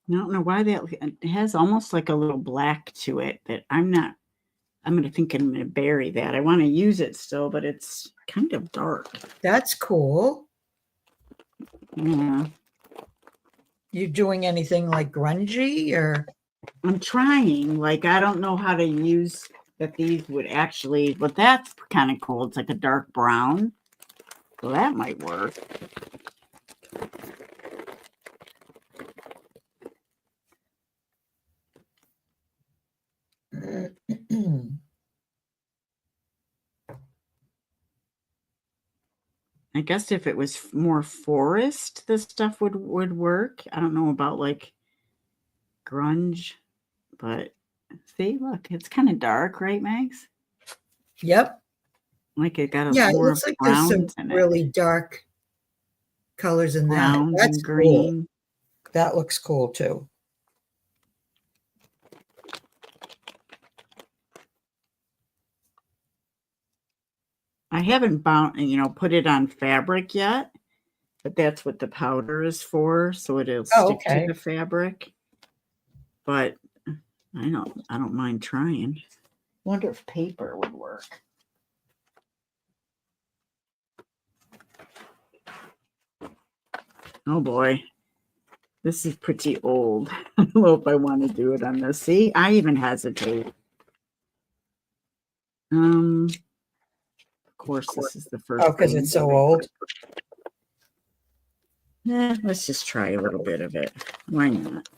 I don't know why that it has almost like a little black to it that I'm going to think I'm going to bury that. I want to use it still, but it's kind of dark. That's cool. Yeah. You doing anything like grungy or I'm trying. Like, I don't know how to use that these would actually, but that's kind of cool. It's like a dark brown. So that might work. I guess if it was more forest, this stuff would work. I don't know about like grunge, but see, look, it's kind of dark, right, Max? Yep. Like it got a Yeah, it more looks like there's some browns in it, really dark colors in that. browns That's and cool. green. That looks cool too. I haven't put it on fabric yet, but that's what the powder is for, so it'll Oh, stick to okay. the fabric. But I don't mind trying. Wonder if paper would work. Oh boy. This is pretty old. I don't know if I want to do it on this. See, I even hesitate. Of course, this is the Oh, first because thing it's that so I old. put. Let's just try a little bit of it. Why not?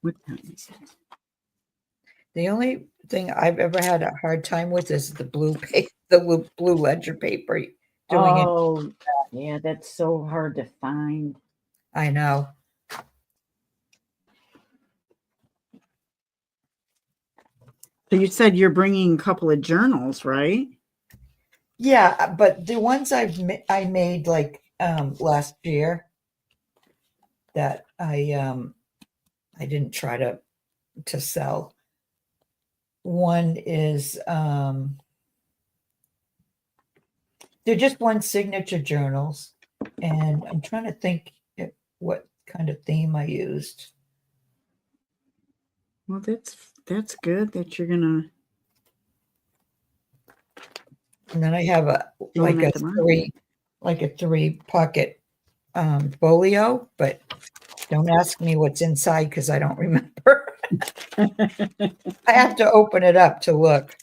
What time is it? The only thing I've ever had a hard time with is the the blue ledger paper doing it. Oh, yeah, that's so hard to find. I know. So you said you're bringing a couple of journals, right? Yeah, but the ones I made like last year that I didn't try to sell. One is they're just one signature journals, and I'm trying to think what kind of theme I used. Well, that's good that you're gonna And then I have do them at the market. like a 3 pocket folio, but don't ask me what's inside because I don't remember. I have to open it up to look.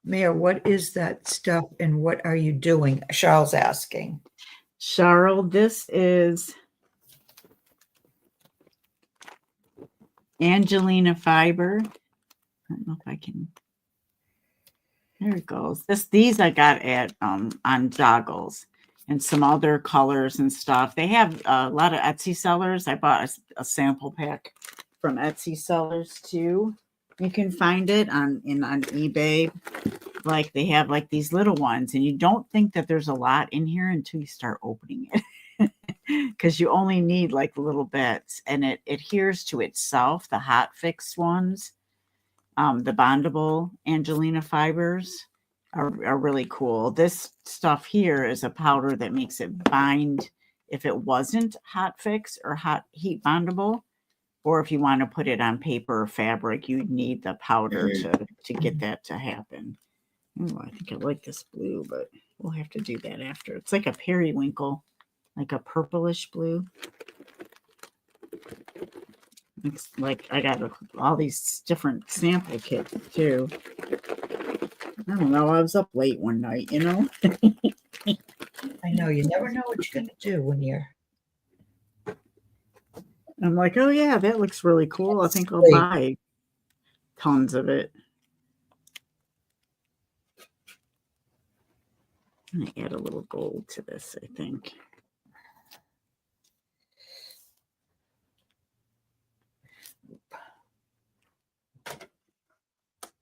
Mayor, what is that stuff and what are you doing? Charles asking. Cheryl, this is Angelina fiber. I don't know if I can. There it goes. These I got at on Joggles and some other colors and stuff. They have a lot of Etsy sellers. I bought a sample pack from Etsy sellers too. You can find it on eBay. Like they have like these little ones, and you don't think that there's a lot in here until you start opening it. Because you only need like little bits, and it adheres to itself. The hot fix ones, the bondable Angelina fibers are really cool. This stuff here is a powder that makes it bind if it wasn't hot fix or hot heat bondable, or if you want to put it on paper or fabric, you need the powder to get that to happen. Oh, I think I like this blue, but we'll have to do that after. It's like a periwinkle, like a purplish blue. It's like I got all these different sample kits too. I don't know. I was up late one night, you know. I know you never know what you're gonna do when you're. I'm like, oh yeah, that looks really cool. I think I'll buy tons of it. I'm gonna add a little gold to this, I think.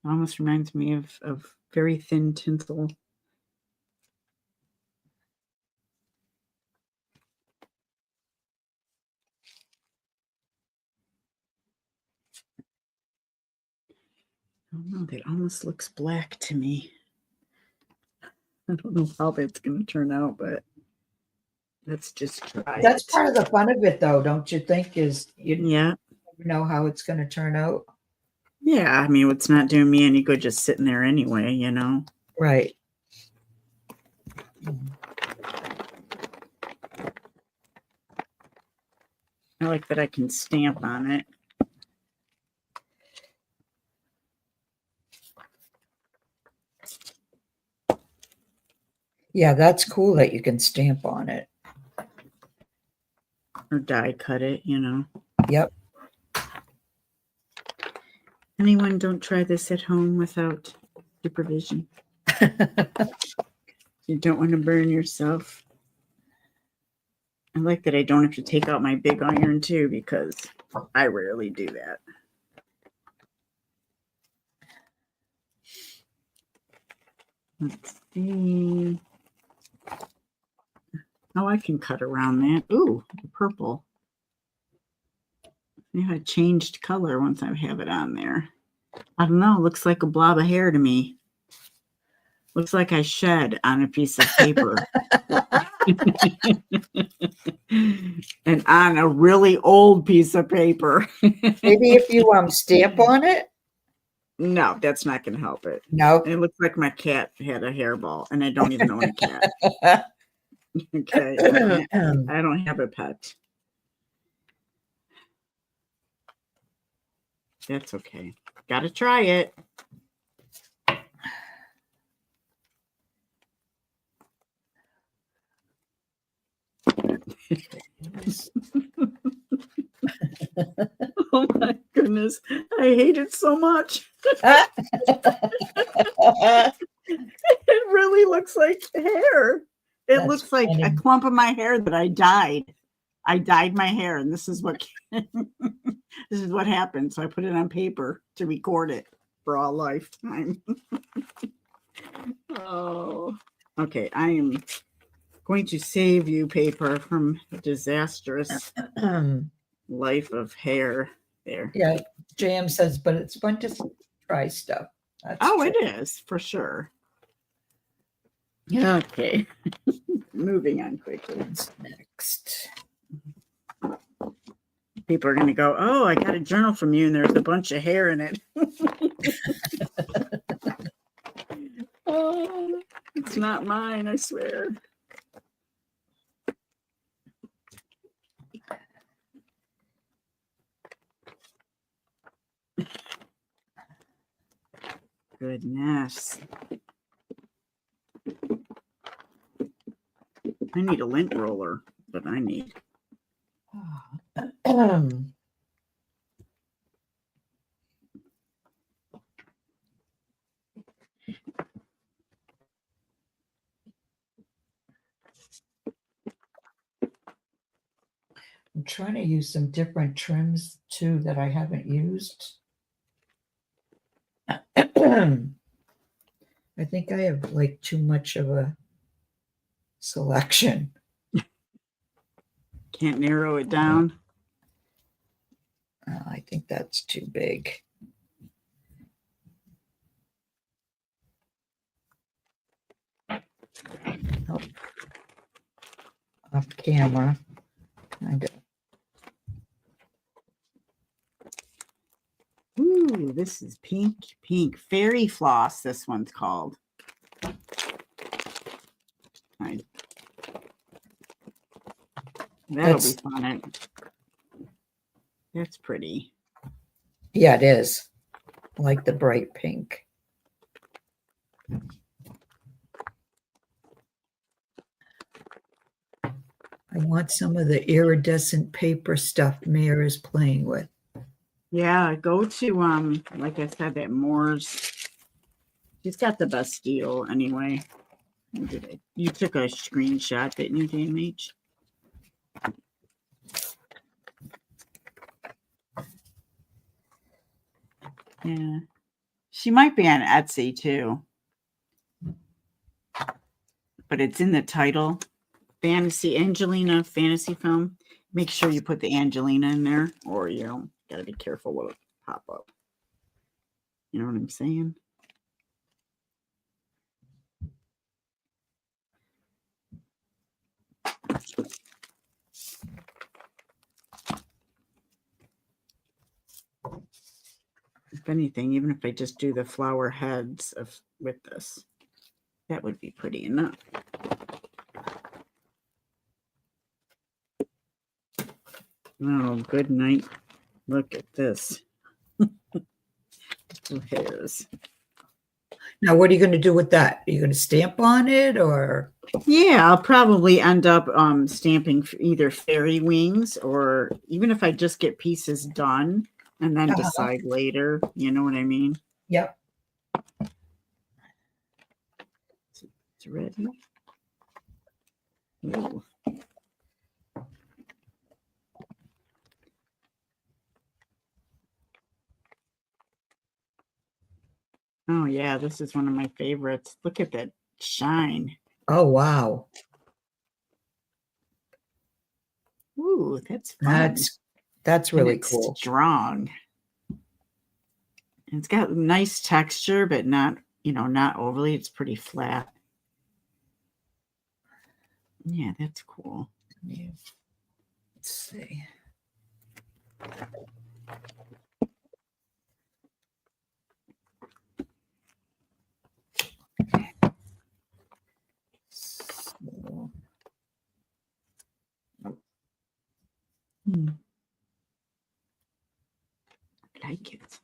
Almost reminds me of very thin tinsel. I don't know, that almost looks black to me. I don't know how that's going to turn out, but let's just try That's it. part of the fun of it, though, don't you think? Is you Yeah. never know how it's going to turn out. Yeah, I mean, it's not doing me any good just sitting there anyway, you know? Right. I like that I can stamp on it. Yeah, that's cool that you can stamp on it. Or die cut it, you know? Yep. Anyone don't try this at home without supervision. You don't want to burn yourself. I like that I don't have to take out my big iron too, because I rarely do that. Let's see. Oh, I can cut around that. Ooh, the purple. Yeah, it changed color once I have it on there. I don't know. Looks like a blob of hair to me. Looks like I shed on a piece of paper. And on a really old piece of paper. Maybe if you stamp on it. No, that's not going to help it. No. It looks like my cat had a hairball, and I don't even own a cat. Okay, I don't have a pet. That's okay. Got to try it. Oh my goodness. I hate it so much. It really looks like hair. It That's looks like a funny. clump of my hair that I dyed. I dyed my hair, and this is what this is what happened. So I put it on paper to record it for all lifetime. Oh, okay. I am going to save you, paper, from a disastrous life of hair. There. Yeah, JM says, but it's fun to try stuff. That's Oh, true. it is for sure. Okay. Moving on quickly. What's next? People are going to go, oh, I got a journal from you, and there's a bunch of hair in it. Oh, it's not mine, I swear. Goodness. I need a lint roller, but I need. I'm trying to use some different trims too that I haven't used. I think I have like too much of a selection. Can't narrow it down. I think that's too big. Oh. Off camera. Ooh, this is pink fairy floss. This one's called. That'll be fun. That's pretty. Yeah, it is. I like the bright pink. I want some of the iridescent paper stuff Mare is playing with. Yeah, go to like I said, that Moore's. She's got the best deal anyway. You took a screenshot, didn't you, DMH? Yeah. She might be on Etsy too. But it's in the title. Angelina fantasy film. Make sure you put the Angelina in there, or you know, gotta be careful what will pop up. You know what I'm saying? If anything, even if I just do the flower heads with this, that would be pretty enough. Oh, good night. Look at this. Two hairs. Now, what are you going to do with that? Are you going to stamp on it or? Yeah, I'll probably end up stamping either fairy wings, or even if I just get pieces done and then decide later. You know what I mean? Yep. It's ready. Ooh. Oh, yeah, this is one of my favorites. Look at that shine. Oh, wow. Ooh, that's fun. That's really cool. Strong. And it's got nice texture, but not, not overly. It's pretty flat. Yeah, that's cool. Let's see. I like it.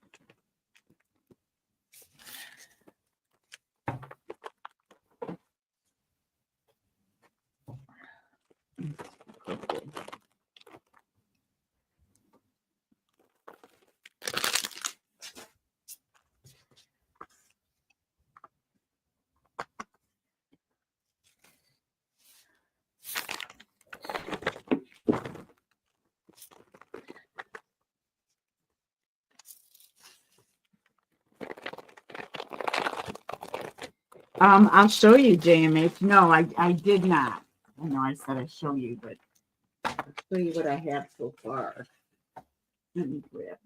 I'll show you, JMH. No, I did not. I know I said I'd show you, but I'll show you what I have so far. Let me grab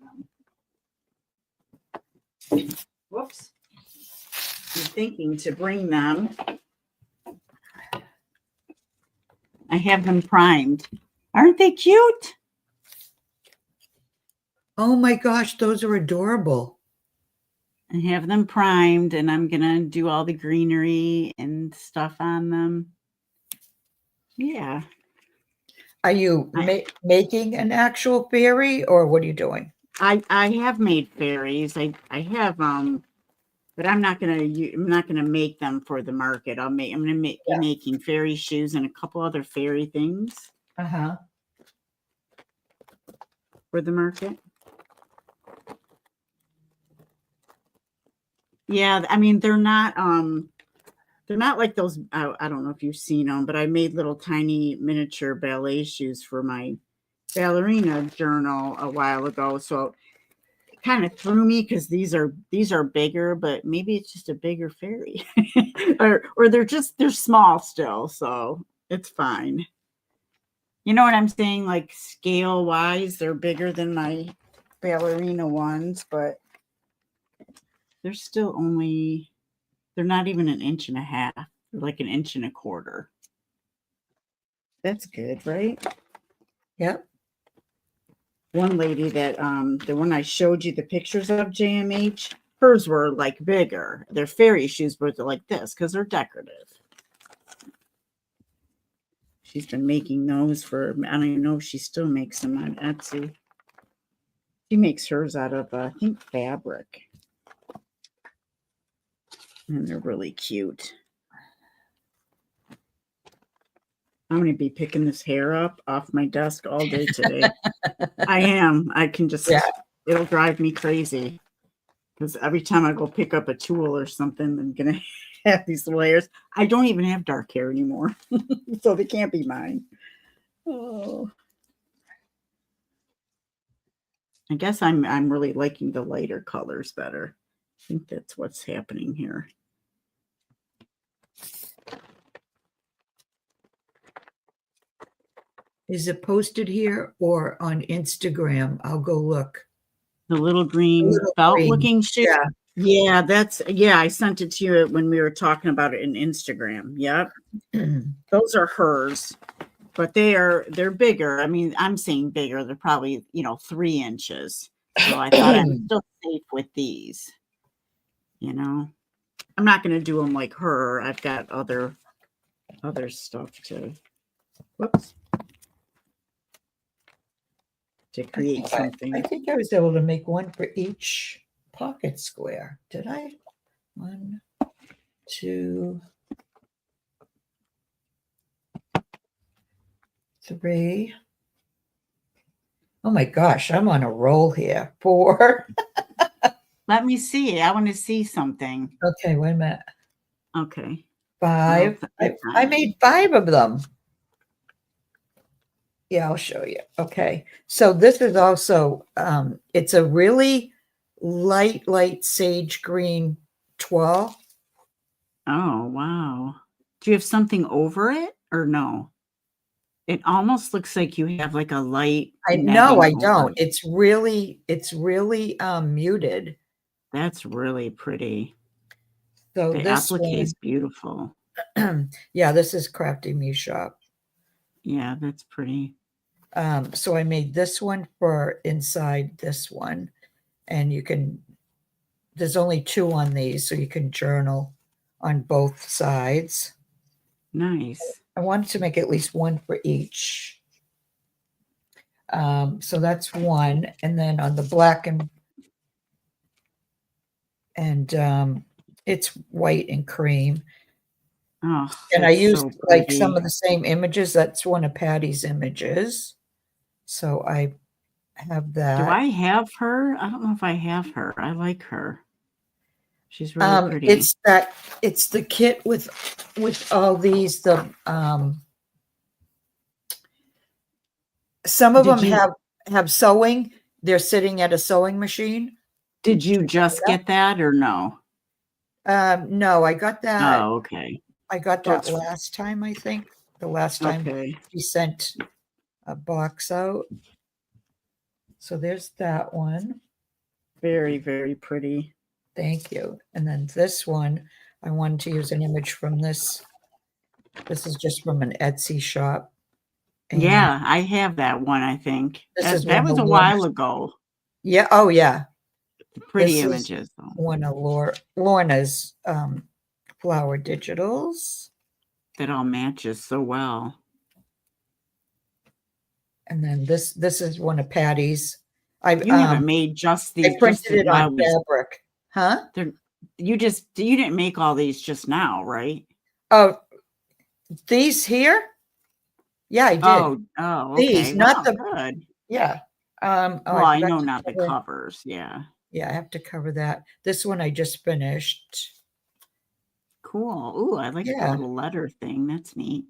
them. Whoops. I'm thinking to bring them. I have them primed. Aren't they cute? Oh my gosh, those are adorable. I have them primed, and I'm going to do all the greenery and stuff on them. Yeah. Are you making an actual fairy, or what are you doing? I have made fairies. I have but I'm not gonna make them for the market. I'm gonna be making fairy shoes and a couple other fairy things for the market. Yeah, I mean they're not like those. I don't know if you've seen them, but I made little tiny miniature ballet shoes for my ballerina journal a while ago. So it kind of threw me because these are bigger, but maybe it's just a bigger fairy, or they're small still, so it's fine. You know what I'm saying? Like scale wise, they're bigger than my ballerina ones, but they're still only. They're not even an inch and a half. They're like an inch and a quarter. That's good, right? Yep. One lady that the one I showed you the pictures of, JMH, hers were like bigger. They're fairy shoes, but they're like this because they're decorative. She's been making those for, I don't even know if she still makes them on Etsy. She makes hers out of I think fabric. And they're really cute. I'm going to be picking this hair up off my desk all day today. I am. I can just, it'll drive me crazy. Because every time I go pick up a tool or something, I'm going to have these layers. I don't even have dark hair anymore. So they can't be mine. Oh. I guess I'm really liking the lighter colors better. I think that's what's happening here. Is it posted here or on Instagram? I'll go look. The little green belt looking shoe. Yeah, I sent it to you when we were talking about it in Instagram. Yep. Those are hers, but they're bigger. I mean, I'm saying bigger. They're probably, 3 inches. So I thought I'm still safe with these. I'm not going to do them like her. I've got other stuff to create something. I think I was able to make one for each pocket square. Did I? 1, 2, 3. Oh my gosh, I'm on a roll here. 4. Let me see. I want to see something. Okay, wait a minute. Okay. 5. I made 5 of them. Yeah, I'll show you. Okay. So this is also, it's a really light sage green toile. Oh, wow. Do you have something over it or no? It almost looks like you have like a light. No, I don't. It's really muted. That's really pretty. So the this applique is beautiful. Yeah, this is Crafty Me Shop. Yeah, that's pretty. So I made this one for inside this one, and there's only 2 on these, so you can journal on both sides. Nice. I wanted to make at least one for each. So that's one, and then on the black and it's white and cream. Oh, and I used like some of the same images. That's one of Patty's images. So I have that. Do I have her? I don't know if I have her. I like her. She's really pretty. It's the kit with all these, some of them have sewing. They're sitting at a sewing machine. Did you just get that or no? No, I got that. Oh, okay. I got So that it's last time, I think. The last time okay. she sent a box out. So there's that one. Very, very pretty. Thank you. And then this one, I wanted to use an image from this. This is just from an Etsy shop. And Yeah, I have that one, I think. this is That one was of a while ago. yeah, oh yeah. Pretty This is images though. one of Lorna's flower digitals. That all matches so well. And then this is one of Patty's. You haven't made just I these just printed it on while we fabric. Huh? you didn't make all these just now, right? Oh, these here? Yeah, I did. Oh, These, okay. not Wow, the good. yeah. Oh, Well, I I forgot know to not the cover. covers, yeah. Yeah, I have to cover that. This one I just finished. Cool. Ooh, I like the Yeah. little letter thing. That's neat.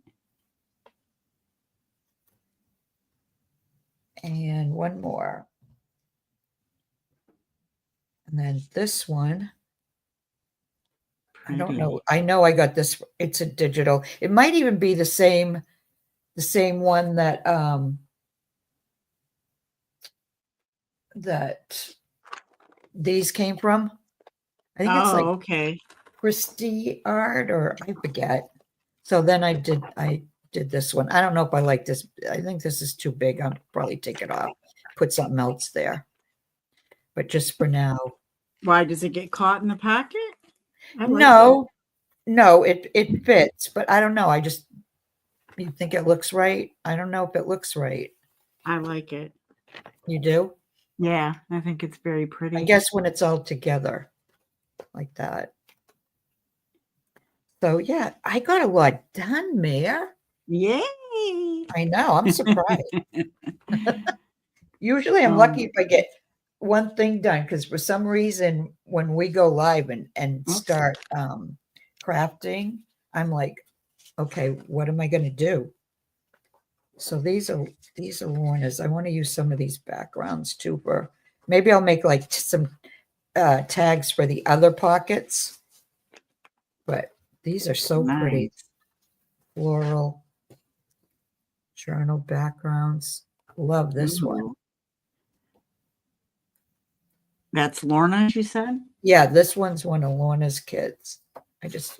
And one more. And then this one, I don't know. Pretty. I know I got this. It's a digital. It might even be the same one that that these came from. I think it's like Oh, okay. Christie art, or I forget. So then I did this one. I don't know if I like this. I think this is too big. I'll probably take it off, put something else there. But just for now. Why does it get caught in the pocket? I like No, no, it fits, but I don't know. You think it looks right? I don't know if it looks right. I like it. You do? Yeah, I think it's very I pretty. guess when it's all together like that. So yeah, I got a lot done, Mare. Yay! I know, I'm surprised. Usually I'm Oh, lucky if I get one thing done, because for some reason when we go live and oops. start crafting, I'm like, okay, what am I going to do? So these are Lorna's. I want to use some of these backgrounds too. For maybe I'll make like some tags for the other pockets. But these are so pretty. Nice. Floral journal backgrounds. Love this one. Ooh. That's Lorna, you said? Yeah, this one's one of Lorna's kids. I just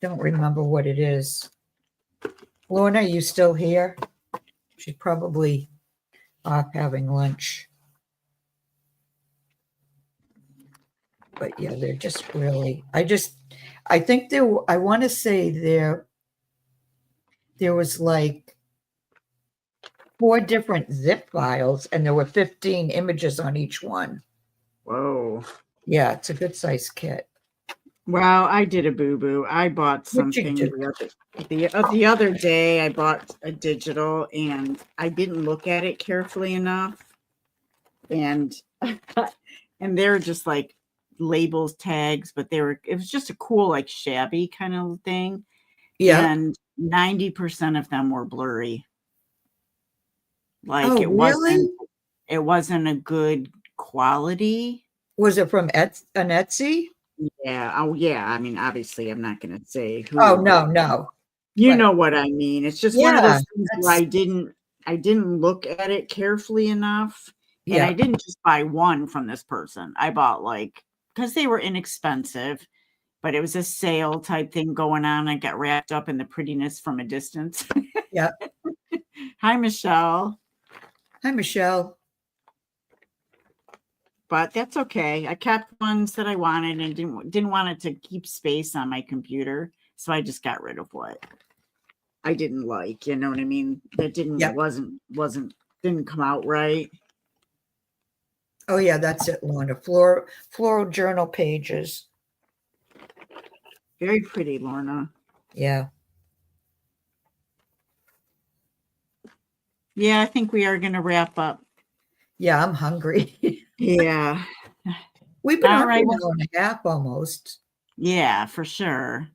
don't remember what it is. Lorna, are you still here? She's probably off having lunch. But yeah, they're just really, I think I want to say there was like 4 different zip files and there were 15 images on each one. Whoa. Yeah, it's a good size kit. Well, I did a boo-boo. I bought something the other day. I bought a digital and I didn't look at it carefully enough. And and they're just like labels, tags, but it was just a cool, like shabby kind of thing. Yeah. And 90% of them were blurry. Like Oh, really? It wasn't a good quality. Was it from an Etsy? Yeah. Oh, yeah. I mean, obviously, I'm not going to say who. Oh, no. You But, know what I mean. It's just one of those things where I didn't look at it carefully enough. And I didn't just buy one from this person. I bought because they were inexpensive, but it was a sale type thing going on. I got wrapped up in the prettiness from a distance. Yeah. Hi, Michelle. Hi, Michelle. But that's okay. I kept ones that I wanted and didn't want it to keep space on my computer. So I just got rid of what I didn't like. You know what I mean? That didn't come out right. Oh yeah, that's it, Lorna. Floral journal pages. Very pretty, Lorna. Yeah. Yeah, I think we are going to wrap up. Yeah, I'm hungry. Yeah. We've been on an hour and a half almost. Yeah, for sure.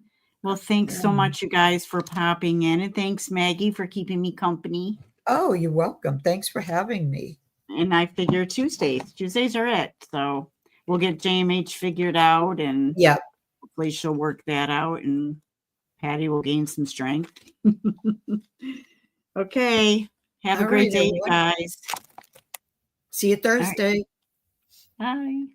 Well, thanks so much, you guys, for popping in. And thanks, Maggie, for keeping me company. Oh, you're welcome. Thanks for having me. And I figure Tuesdays are it. So we'll get JMH figured out and hopefully she'll work that out and Patty will gain some strength. Okay. Have a All great right, day, everyone. guys. See you All right. Thursday. Bye.